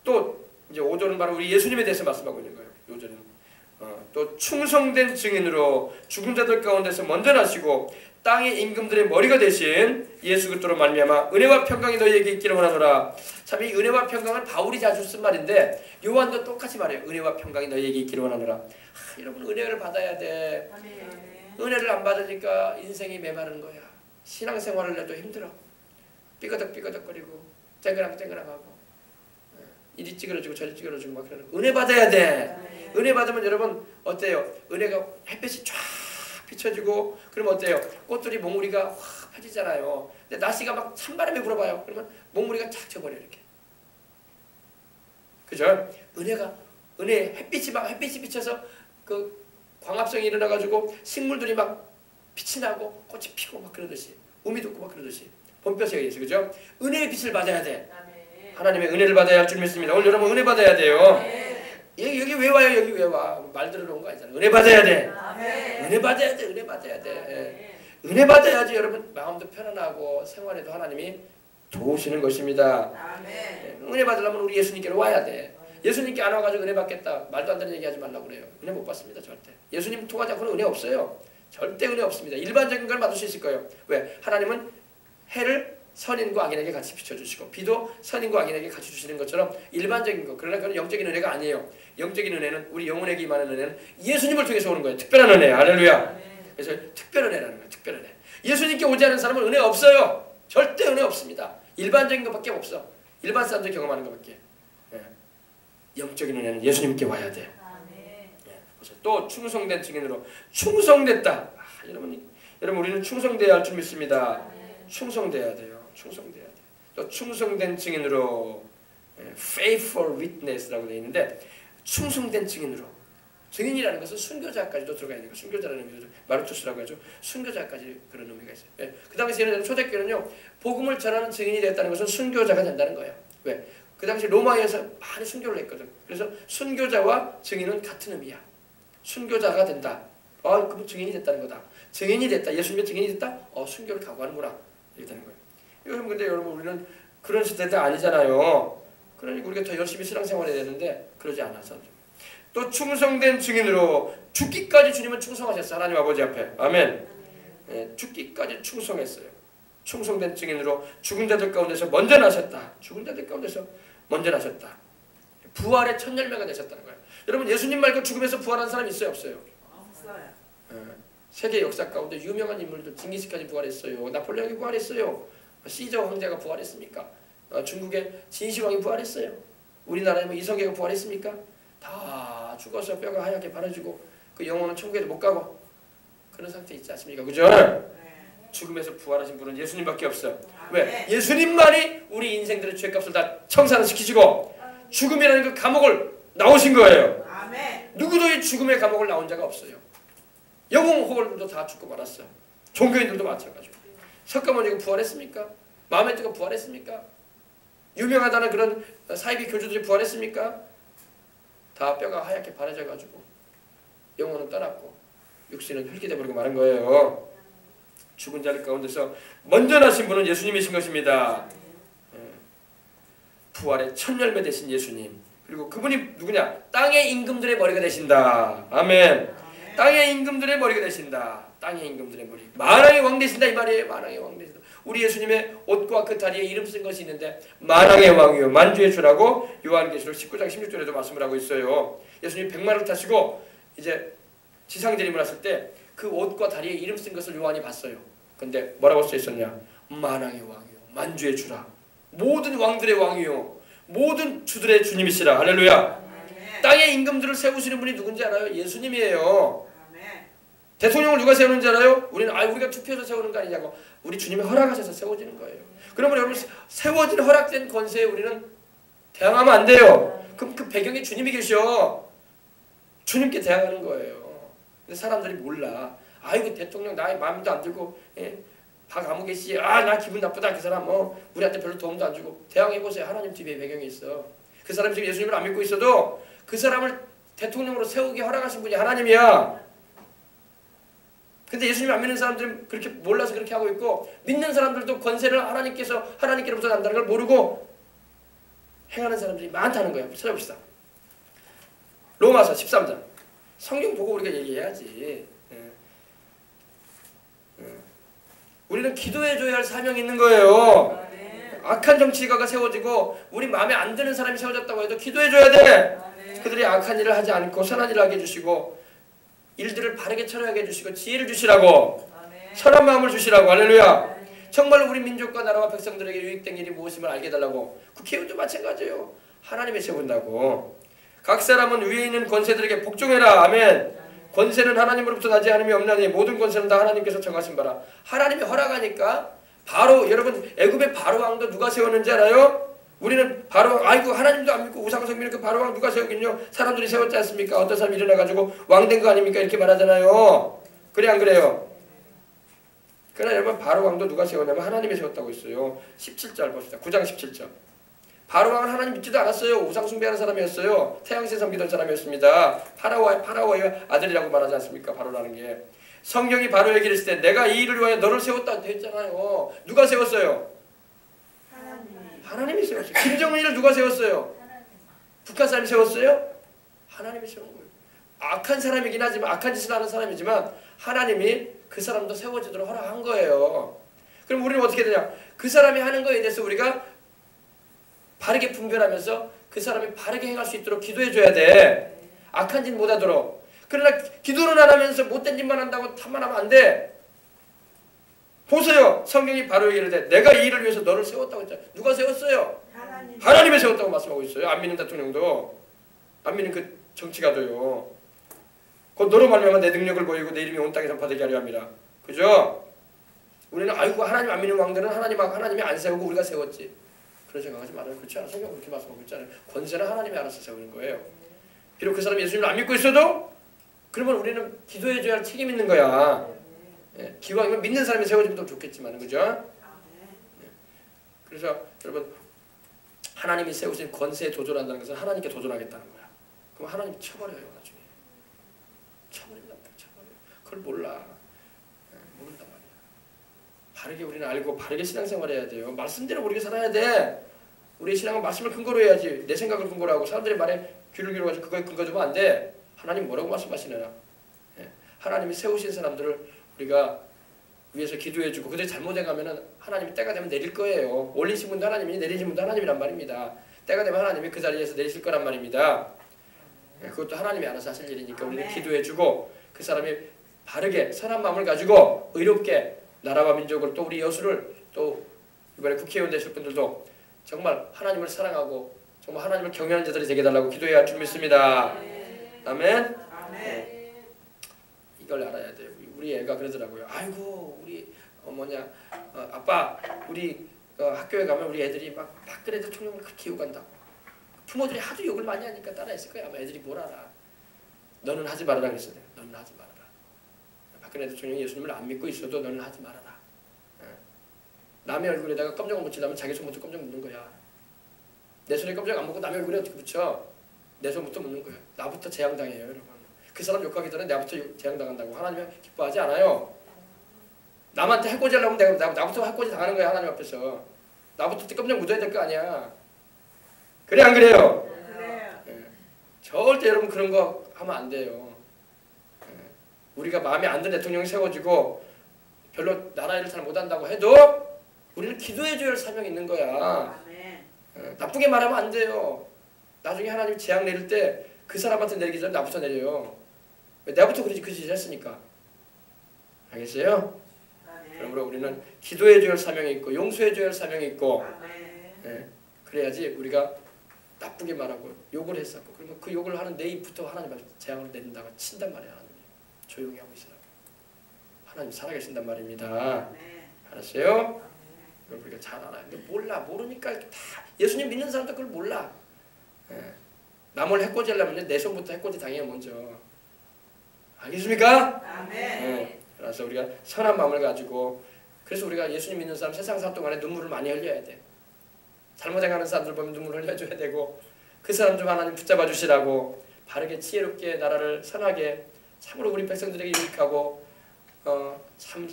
또 이제 5절은 바로 우리 예수님에 대해서 말씀하고 있는 거예요. 5절은 또 충성된 증인으로 죽은 자들 가운데서 먼저 나시고 땅의 임금들의 머리가 되신 예수 그리스도로 말미암아 은혜와 평강이 너희에게 있기를 원하노라. 참 이 은혜와 평강은 바울이 자주 쓴 말인데 요한도 똑같이 말해요. 은혜와 평강이 너희에게 있기를 원하노라. 여러분 은혜를 받아야 돼. 은혜를 안 받으니까 인생이 메마른 거야. 신앙생활을 해도 힘들어. 삐거덕거리고 쨍그랑하고 이리 찌그러지고 저리 찌그러지고 막 그러는 은혜 받아야 돼. 은혜 받으면 여러분 어때요? 은혜가 햇빛이 쫙 비춰지고 그러면 어때요? 꽃들이 몽우리가 확 펴지잖아요. 근데 날씨가 막 찬바람이 불어봐요. 그러면 몽우리가 착 져버려 이렇게. 그죠? 햇빛이 비쳐서 그 광합성이 일어나가지고 식물들이 막 빛이 나고 꽃이 피고 막 그러듯이 우미 돋고 막 그러듯이 봄볕에 의해서 그죠? 은혜의 빛을 받아야 돼. 하나님의 은혜를 받아야 할 줄 믿습니다. 오늘 여러분 은혜 받아야 돼요. 여기 왜 와요? 여기 왜 와? 말 들으러 온 거 아니잖아. 은혜 받아야 돼. 은혜 받아야 돼. 은혜 받아야 돼. 은혜 받아야지 여러분 마음도 편안하고 생활에도 하나님이 도우시는 것입니다. 은혜 받으려면 우리 예수님께로 와야 돼. 예수님께 안 와가지고 은혜 받겠다 말도 안 되는 얘기하지 말라고 그래요. 은혜 못 받습니다. 절대. 예수님 통하지 않고는 은혜 없어요. 절대 은혜 없습니다. 일반적인 걸 받을 수 있을 거예요. 왜? 하나님은 해를 선인과 악인에게 같이 비춰주시고 비도 선인과 악인에게 같이 주시는 것처럼 일반적인 거. 그러나 그건 영적인 은혜가 아니에요. 영적인 은혜는 우리 영혼에게 임하는 은혜는 예수님을 통해서 오는 거예요. 특별한 은혜. 할렐루야. 그래서 특별 은혜라는 거예요. 특별 은혜. 예수님께 오지 않은 사람은 은혜 없어요. 절대 은혜 없습니다. 일반적인 것밖에 없어. 일반 사람들이 경험하는 것밖에. 영적인 은혜는 예수님께 와야 돼. 또 충성된 증인으로 충성됐다. 여러분 우리는 충성돼야 할 줄 믿습니다. 충성돼야 돼요. 충성돼야 돼. 또 충성된 증인으로 faithful witness라고 되어 있는데 충성된 증인으로 증인이라는 것은 순교자까지도 들어가 있는 거. 순교자라는 의미로 마르투스라고 하죠. 순교자까지 그런 의미가 있어요. 그 당시에는 초대교회는요 복음을 전하는 증인이 됐다는 것은 순교자가 된다는 거예요. 왜? 그 당시 로마에서 많이 순교를 했거든. 그래서 순교자와 증인은 같은 의미야. 순교자가 된다. 그럼 증인이 됐다는 거다. 증인이 됐다. 예수님의 증인이 됐다. 순교를 각오하는구나. 이렇게 되는 거예요. 여러분 근데 여러분 우리는 그런 시대도 아니잖아요. 그러니까 우리가 더 열심히 신앙생활해야 되는데 그러지 않아서. 또 충성된 증인으로 죽기까지 주님은 충성하셨어요. 하나님 아버지 앞에. 아멘. 죽기까지 충성했어요. 충성된 증인으로 죽은 자들 가운데서 먼저 나셨다. 죽은 자들 가운데서 먼저 나셨다. 부활의 첫 열매가 되셨다는 거예요. 여러분 예수님 말고 죽음에서 부활한 사람 있어요? 없어요? 없어요. 세계 역사 가운데 유명한 인물들 징기스칸이 부활했어요. 나폴레옹이 부활했어요. 시저 황제가 부활했습니까? 중국의 진시황이 부활했어요. 우리나라에 뭐 이성계가 부활했습니까? 다 죽어서 뼈가 하얗게 바라지고 그 영혼은 천국에도 못 가고 그런 상태 있지 않습니까? 그죠? 죽음에서 부활하신 분은 예수님밖에 없어. 왜? 예수님만이 우리 인생들의 죄값을 다 청산시키시고 죽음이라는 그 감옥을 나오신 거예요. 누구도 이 죽음의 감옥을 나온 자가 없어요. 영웅 호걸들도 다 죽고 말았어. 종교인들도 마찬가지고. 석가모니가 부활했습니까? 마호메트가 부활했습니까? 유명하다는 그런 사이비 교주들이 부활했습니까? 다 뼈가 하얗게 바라져가지고 영혼은 떠났고 육신은 흙이 돼버리고 마른 거예요. 죽은 자들 가운데서 먼저 나신 분은 예수님이신 것입니다. 부활의 첫 열매 되신 예수님. 그리고 그분이 누구냐? 땅의 임금들의 머리가 되신다. 아멘. 땅의 임금들의 머리가 되신다. 땅의 임금들의 머리. 만왕의 왕 되신다 이 말이에요. 만왕의 왕 되신다. 우리 예수님의 옷과 그 다리에 이름 쓴 것이 있는데 만왕의 왕이요 만주의 주라고 요한계시록 19장 16절에도 말씀을 하고 있어요. 예수님 백마를 타시고 이제 지상재림을 하실 때 그 옷과 다리에 이름 쓴 것을 요한이 봤어요. 근데 뭐라고 써 있었냐? 만왕의 왕이요 만주의 주라. 모든 왕들의 왕이요 모든 주들의 주님이시라. 할렐루야. 아멘. 땅의 임금들을 세우시는 분이 누군지 알아요? 예수님이에요. 아멘. 대통령을 누가 세우는지 알아요? 우리가 투표해서 세우는 거 아니냐고. 우리 주님이 허락하셔서 세워지는 거예요. 그러면 여러분 세워진 허락된 권세에 우리는 대항하면 안 돼요. 그럼 그 배경에 주님이 계셔. 주님께 대항하는 거예요. 근데 사람들이 몰라. 아이고 대통령 나의 마음도 안 들고 박아무개 씨, 나 기분 나쁘다. 그 사람 우리한테 별로 도움도 안 주고. 대항해보세요. 하나님 뒤에 배경이 있어. 그 사람이 지금 예수님을 안 믿고 있어도 그 사람을 대통령으로 세우기 허락하신 분이 하나님이야. 근데 예수님 안 믿는 사람들은 그렇게 몰라서 그렇게 하고 있고 믿는 사람들도 권세를 하나님께로부터 난다는 걸 모르고 행하는 사람들이 많다는 거예요. 찾아봅시다. 로마서 13장. 성경 보고 우리가 얘기해야지. 우리는 기도해줘야 할 사명이 있는 거예요. 악한 정치가가 세워지고 우리 마음에 안 드는 사람이 세워졌다고 해도 기도해줘야 돼. 그들이 악한 일을 하지 않고 선한 일을 하게 해주시고 일들을 바르게 처리하게 해주시고 지혜를 주시라고 선한 마음을 주시라고. 할렐루야. 정말로 우리 민족과 나라와 백성들에게 유익된 일이 무엇임을 알게 해달라고. 국회의원도 마찬가지예요. 하나님이 세운다고. 각 사람은 위에 있는 권세들에게 복종해라. 아멘. 권세는 하나님으로부터 나지 않음이 없나니 모든 권세는 다 하나님께서 정하신 바라. 하나님이 허락하니까 바로 여러분 애굽의 바로 왕도 누가 세웠는지 알아요? 우리는 바로 왕, 아이고 하나님도 안 믿고 우상성 믿는 그 바로 왕 누가 세우긴요? 사람들이 세웠지 않습니까? 어떤 사람이 일어나가지고 왕 된 거 아닙니까? 이렇게 말하잖아요. 그래 안 그래요? 그러나 여러분 바로 왕도 누가 세웠냐면 하나님이 세웠다고 있어요. 17절 봅시다. 9장 17절. 바로 왕은 하나님 믿지도 않았어요. 우상 숭배하는 사람이었어요. 태양신 섬기던 사람이었습니다. 파라오의 아들이라고 말하지 않습니까? 바로라는 게. 성경이 바로에게 이르실 때 내가 이 일을 위하여 너를 세웠다 했잖아요. 누가 세웠어요? 하나님이 세웠어요. 김정은이를 누가 세웠어요? 북한 사람이 세웠어요? 하나님이 세운 거예요. 악한 사람이긴 하지만 악한 짓을 하는 사람이지만 하나님이 그 사람도 세워지도록 허락한 거예요. 그럼 우리는 어떻게 되냐? 그 사람이 하는 거에 대해서 우리가 바르게 분별하면서 그 사람이 바르게 행할 수 있도록 기도해 줘야 돼. 악한 짓 못하도록. 그러나 기도는 안 하면서 못된 짓만 한다고 탓만 하면 안 돼. 보세요. 성경이 바로 이르되 내가 이 일을 위해서 너를 세웠다고 했잖아요. 누가 세웠어요? 하나님이 세웠다고 말씀하고 있어요. 안 믿는 대통령도 안 믿는 그 정치가도요. 곧 너로 말미암아 내 능력을 보이고 내 이름이 온 땅에 전파되게 하려 함이라. 그죠? 우리는 아이고 하나님 안 믿는 왕들은 하나님이 안 세우고 우리가 세웠지. 그런 생각하지 말아요. 그렇지 않아요. 성경 그렇게 말씀하고 있잖아요. 권세는 하나님이 알아서 세우는 거예요. 비록 그 사람이 예수님을 안 믿고 있어도 그러면 우리는 기도해 줘야 할 책임이 있는 거야. 예, 기왕이면 믿는 사람이 세워지면 더 좋겠지만 그죠? 예. 그래서 여러분 하나님이 세우신 권세에 도전한다는 것은 하나님께 도전하겠다는 거야. 그럼 하나님이 쳐버려요. 나중에. 쳐버린다. 쳐버려요. 그걸 몰라. 예, 모른단 말이야. 바르게 우리는 알고 바르게 신앙생활 해야 돼요. 말씀대로 우리가 살아야 돼. 우리의 신앙은 말씀을 근거로 해야지. 내 생각을 근거로 하고 사람들의 말에 귀를 기울여가지고 그거에 근거 주면 안 돼. 하나님 뭐라고 말씀하시느냐. 예. 하나님이 세우신 사람들을 우리가 위해서 기도해주고 그들이 잘못해가면은 하나님이 때가 되면 내릴 거예요. 올리신 분도 하나님이니 내리신 분도 하나님이란 말입니다. 때가 되면 하나님이 그 자리에서 내리실 거란 말입니다. 예. 그것도 하나님이 알아서 하실 일이니까 우리는 기도해주고 그 사람이 바르게 선한 마음을 가지고 의롭게 나라와 민족을 또 우리 여수를 또 이번에 국회의원 되실 분들도 정말 하나님을 사랑하고 정말 하나님을 경외하는 자들이 되게 달라고 기도해야 할 줄 믿습니다. 아멘. 이걸 알아야 돼요. 우리 애가 그러더라고요. 아이고 우리 아빠 우리 학교에 가면 우리 애들이 막 박근혜 대통령을 그렇게 욕한다고. 부모들이 하도 욕을 많이 하니까 따라했을 거야. 아마 애들이 뭘 알아. 너는 하지 말아라 그랬어요. 너는 하지 말아라. 박근혜 대통령이 예수님을 안 믿고 있어도 너는 하지 말아라. 남의 얼굴에다가 껌정을 묻히려면 자기 손부터 껌정 묻는 거야. 내 손에 껌정 안 묻고 남의 얼굴에 어떻게 묻혀? 내 손부터 묻는 거야. 나부터 재앙당해요 여러분. 그 사람 욕하기 전에 나부터 재앙당한다고 하나님이 기뻐하지 않아요. 남한테 해코지 하려면 나부터 해코지 당하는 거야. 하나님 앞에서. 나부터 껌정 묻어야 될 거 아니야. 그래 안 그래요? 네. 절대 여러분 그런 거 하면 안 돼요. 우리가 마음에 안 드는 대통령이 세워지고 별로 나라 일을 잘 못한다고 해도 우리는 기도해줘야 할 사명이 있는 거야. 나쁘게 말하면 안 돼요. 나중에 하나님 재앙 내릴 때 그 사람한테 내리기 전에 나부터 내려요. 내가부터 그 짓을 했으니까. 알겠어요? 그러므로 우리는 기도해줘야 할 사명이 있고 용서해줘야 할 사명이 있고 그래야지 우리가 나쁘게 말하고 욕을 했었고 그러면 그 욕을 하는 내 입부터 하나님한테 재앙을 내린다고 친단 말이야. 하나님. 조용히 하고 있으라고. 하나님 살아계신단 말입니다. 알았어요? 그걸 우리가 잘 알아요. 근데 모르니까 다 예수님 믿는 사람도 그걸 몰라. 남을 해코지 하려면 내 손부터 해코지 당해요 먼저. 알겠습니까? 그래서 우리가 선한 마음을 가지고 그래서 우리가 예수님 믿는 사람 세상 살 동안에 눈물을 많이 흘려야 돼. 잘못해가는 사람들 보면 눈물을 흘려줘야 되고 그 사람 좀 하나님 붙잡아 주시라고 바르게 지혜롭게 나라를 선하게 참으로 우리 백성들에게 유익하고 참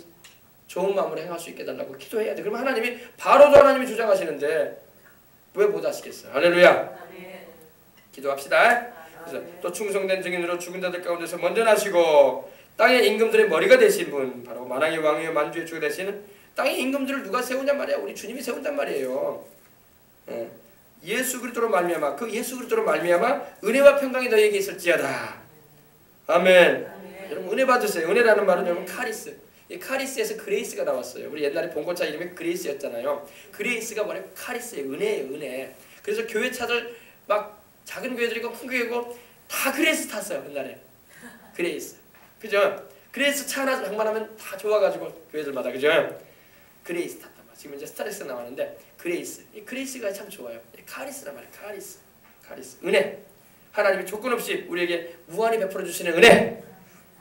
좋은 마음으로 행할 수 있게 해달라고 기도해야 돼. 그러면 하나님이 바로도 하나님이 주장하시는데 왜 못 하시겠어요? 할렐루야. 기도합시다. 그래서 또 충성된 증인으로 죽은 자들 가운데서 먼저 나시고 땅의 임금들의 머리가 되신 분 바로 만왕의 왕이요 만주의 주가 되시는 땅의 임금들을 누가 세우냔 말이야. 우리 주님이 세운단 말이에요. 예수 그리스도로 말미암아 그 예수 그리스도로 말미암아 은혜와 평강이 너희에게 있을지어다. 아멘. 여러분 은혜 받으세요. 은혜라는 말은 여러분 카리스. 이 카리스에서 그레이스가 나왔어요. 우리 옛날에 봉고차 이름이 그레이스였잖아요. 그레이스가 뭐냐면 카리스예요. 은혜예요. 은혜. 그래서 교회차들 막 작은 교회도 있고 큰 교회고 다 그레이스 탔어요. 옛날에. 그레이스. 그죠? 그레이스 차 하나 장만하면 다 좋아가지고 교회들마다. 그죠? 그레이스 탔단 말이야. 지금 이제 스타렉스 나왔는데 그레이스. 이 그레이스가 참 좋아요. 카리스란 말이야. 카리스. 카리스. 은혜. 하나님이 조건 없이 우리에게 무한히 베풀어 주시는 은혜.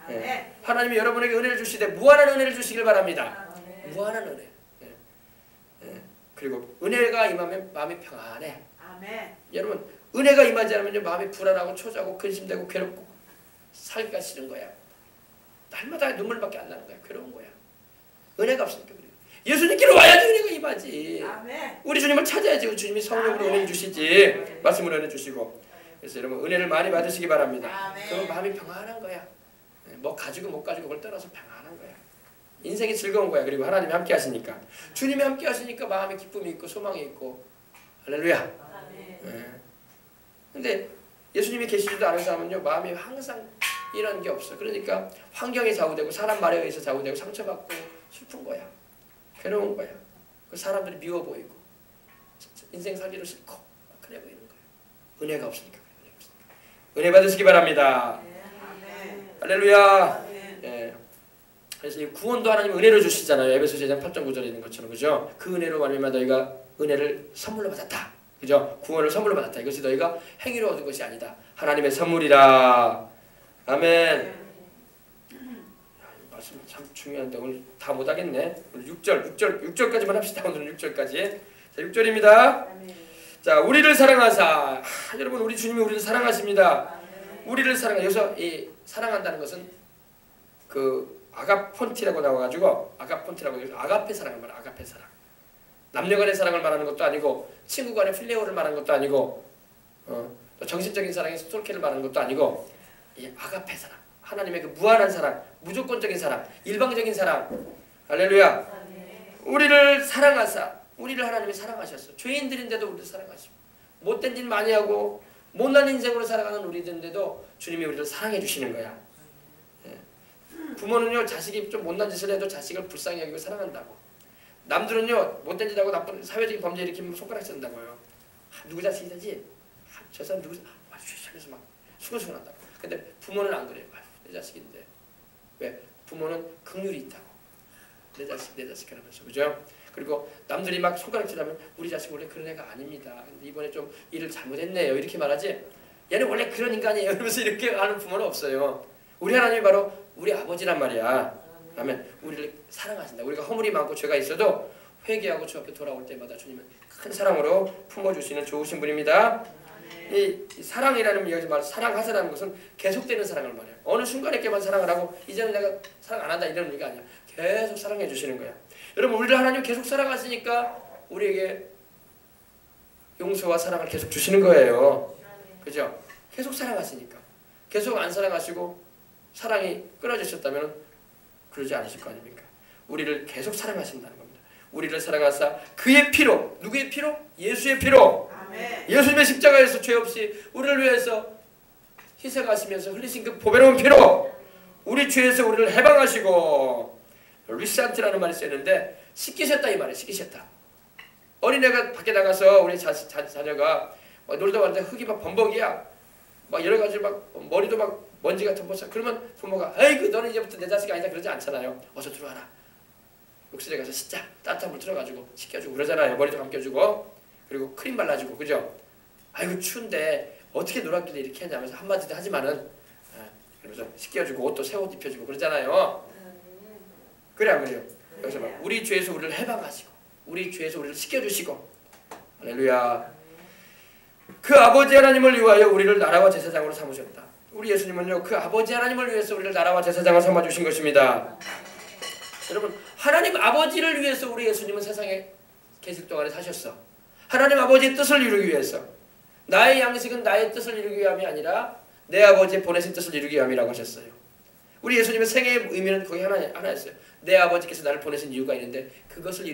예. 하나님이 여러분에게 은혜를 주시되 무한한 은혜를 주시길 바랍니다. 무한한 은혜. 예. 예. 그리고 은혜가 임하면 마음이 평안해. 아멘. 여러분 은혜가 임하지 않으면 마음이 불안하고 초조하고 근심되고 괴롭고 살기가 싫은 거야. 날마다 눈물밖에 안 나는 거야. 괴로운 거야. 은혜가 없으니까 그래. 예수님께로 와야지 은혜가 임하지. 아멘. 우리 주님을 찾아야지. 주님이 성령으로 은혜를 주시지. 말씀으로 은혜 주시고. 그래서 여러분 은혜를 많이 받으시기 바랍니다. 그럼 마음이 평안한 거야. 뭐 가지고 못 가지고 그걸 떠나서 평안한 거야. 인생이 즐거운 거야. 그리고 하나님이 함께 하시니까. 주님이 함께 하시니까 마음에 기쁨이 있고 소망이 있고. 할렐루야. 근데 예수님이 계시지도 않은 사람은요 마음이 항상 이런 게 없어. 그러니까 환경에 좌우되고 사람 말에 의해서 좌우되고 상처받고 슬픈 거야. 괴로운 거야. 그 사람들이 미워 보이고 인생 살기도 싫고 그래 보이는 거야. 은혜가 없으니까. 은혜 받으시기 바랍니다. 할렐루야. 예. 그래서 이 구원도 하나님 은혜로 주시잖아요. 에베소서 4장 8절 9절에 있는 것처럼. 그죠? 그 은혜로 말미암아 너희가 은혜를 선물로 받았다. 그죠? 구원을 선물로 받았다. 이것이 너희가 행위로 얻은 것이 아니다. 하나님의 선물이라. 아멘. 말씀 참 중요한데 오늘 다 못하겠네. 오늘 6절까지만 합시다. 오늘은 6절까지. 자, 6절입니다. 자, 우리를 사랑하사. 여러분 우리 주님이 우리를 사랑하십니다. 우리를 여기서 이 사랑한다는 것은 그 아가폰티라고 나와가지고 아가폰티라고 해서 아가페 사랑을 말해. 아가페 사랑. 남녀간의 사랑을 말하는 것도 아니고 친구간의 필레오를 말하는 것도 아니고 또 정신적인 사랑의 스톨케를 말하는 것도 아니고 이 아가페 사랑. 하나님의 그 무한한 사랑, 무조건적인 사랑, 일방적인 사랑. 할렐루야. 우리를 사랑하사. 우리를 하나님이 사랑하셨어. 죄인들인데도 우리를 사랑하시고 못된 짓 많이 하고 못난 인생으로 살아가는 우리들인데도 주님이 우리를 사랑해 주시는 거야. 예. 부모는요 자식이 좀 못난 짓을 해도 자식을 불쌍히 여기고 사랑한다고. 남들은요 못된 짓하고 나쁜 사회적인 범죄 일으키면 손가락 쓴다고요. 누구 자식이지? 저 사람 누구? 그래서 막 수근수근한다고. 근데 부모는 안 그래요. 내 자식인데. 왜? 부모는 긍휼이 있다고. 내 자식 그러면서. 그죠? 그리고 남들이 막 손가락질하면 우리 자식 원래 그런 애가 아닙니다. 근데 이번에 좀 일을 잘못했네요. 이렇게 말하지. 얘는 원래 그런 인간이에요. 이러면서 이렇게 하는 부모는 없어요. 우리 하나님이 바로 우리 아버지란 말이야. 아멘. 우리를 사랑하신다. 우리가 허물이 많고 죄가 있어도 회개하고 주 앞에 돌아올 때마다 주님은 큰 사랑으로 품어주시는 좋으신 분입니다. 이 사랑이라는 여기서 말 사랑하사라는 것은 계속되는 사랑을 말해요. 어느 순간에게만 사랑을 하고 이제는 내가 사랑 안 한다 이런 의미가 아니야. 계속 사랑해 주시는 거야. 여러분 우리를 하나님 계속 사랑하시니까 우리에게 용서와 사랑을 계속 주시는 거예요. 그죠? 계속 사랑하시니까. 계속 안 사랑하시고 사랑이 끊어지셨다면 그러지 않으실 거 아닙니까? 우리를 계속 사랑하신다는 겁니다. 우리를 사랑하사 그의 피로. 누구의 피로? 예수의 피로. 아멘. 예수님의 십자가에서 죄 없이 우리를 위해서 희생하시면서 흘리신 그 보배로운 피로 우리 죄에서 우리를 해방하시고 리산트라는 말이 쓰였는데 씻기셨다 이 말이에요. 씻기셨다. 어린애가 밖에 나가서 우리 자녀가 놀다 왔는데 흙이 막 범벅이야. 막 여러 가지 막 머리도 막 먼지 같은 버섯. 그러면 부모가 에이그 너는 이제부터 내 자식이 아니다 그러지 않잖아요. 어서 들어와라. 욕실에 가서 씻자. 따뜻한 물 틀어가지고 씻겨주고 그러잖아요. 머리도 감겨주고 그리고 크림 발라주고 그죠? 아이고 추운데 어떻게 놀았길래 이렇게 하냐면서 한마디도 하지만은 그러면서 씻겨주고 옷도 새 옷 입혀주고 그러잖아요. 그래 안 그래요? 여기서 막 우리 죄에서 우리를 해방하시고 우리 죄에서 우리를 씻겨주시고 할렐루야. 그 아버지 하나님을 위하여 우리를 나라와 제사장으로 삼으셨다. 우리 예수님은요 그 아버지 하나님을 위해서 우리를 나라와 제사장을 삼아주신 것입니다. 여러분 하나님 아버지를 위해서 우리 예수님은 세상에 계실 동안에 사셨어. 하나님 아버지의 뜻을 이루기 위해서. 나의 양식은 나의 뜻을 이루기 위함이 아니라 내 아버지의 보내신 뜻을 이루기 위함이라고 하셨어요. 우리 예수님의 생애의 의미는 거기 하나였어요. 내 아버지께서 나를 보내신 이유가 있는데 그것을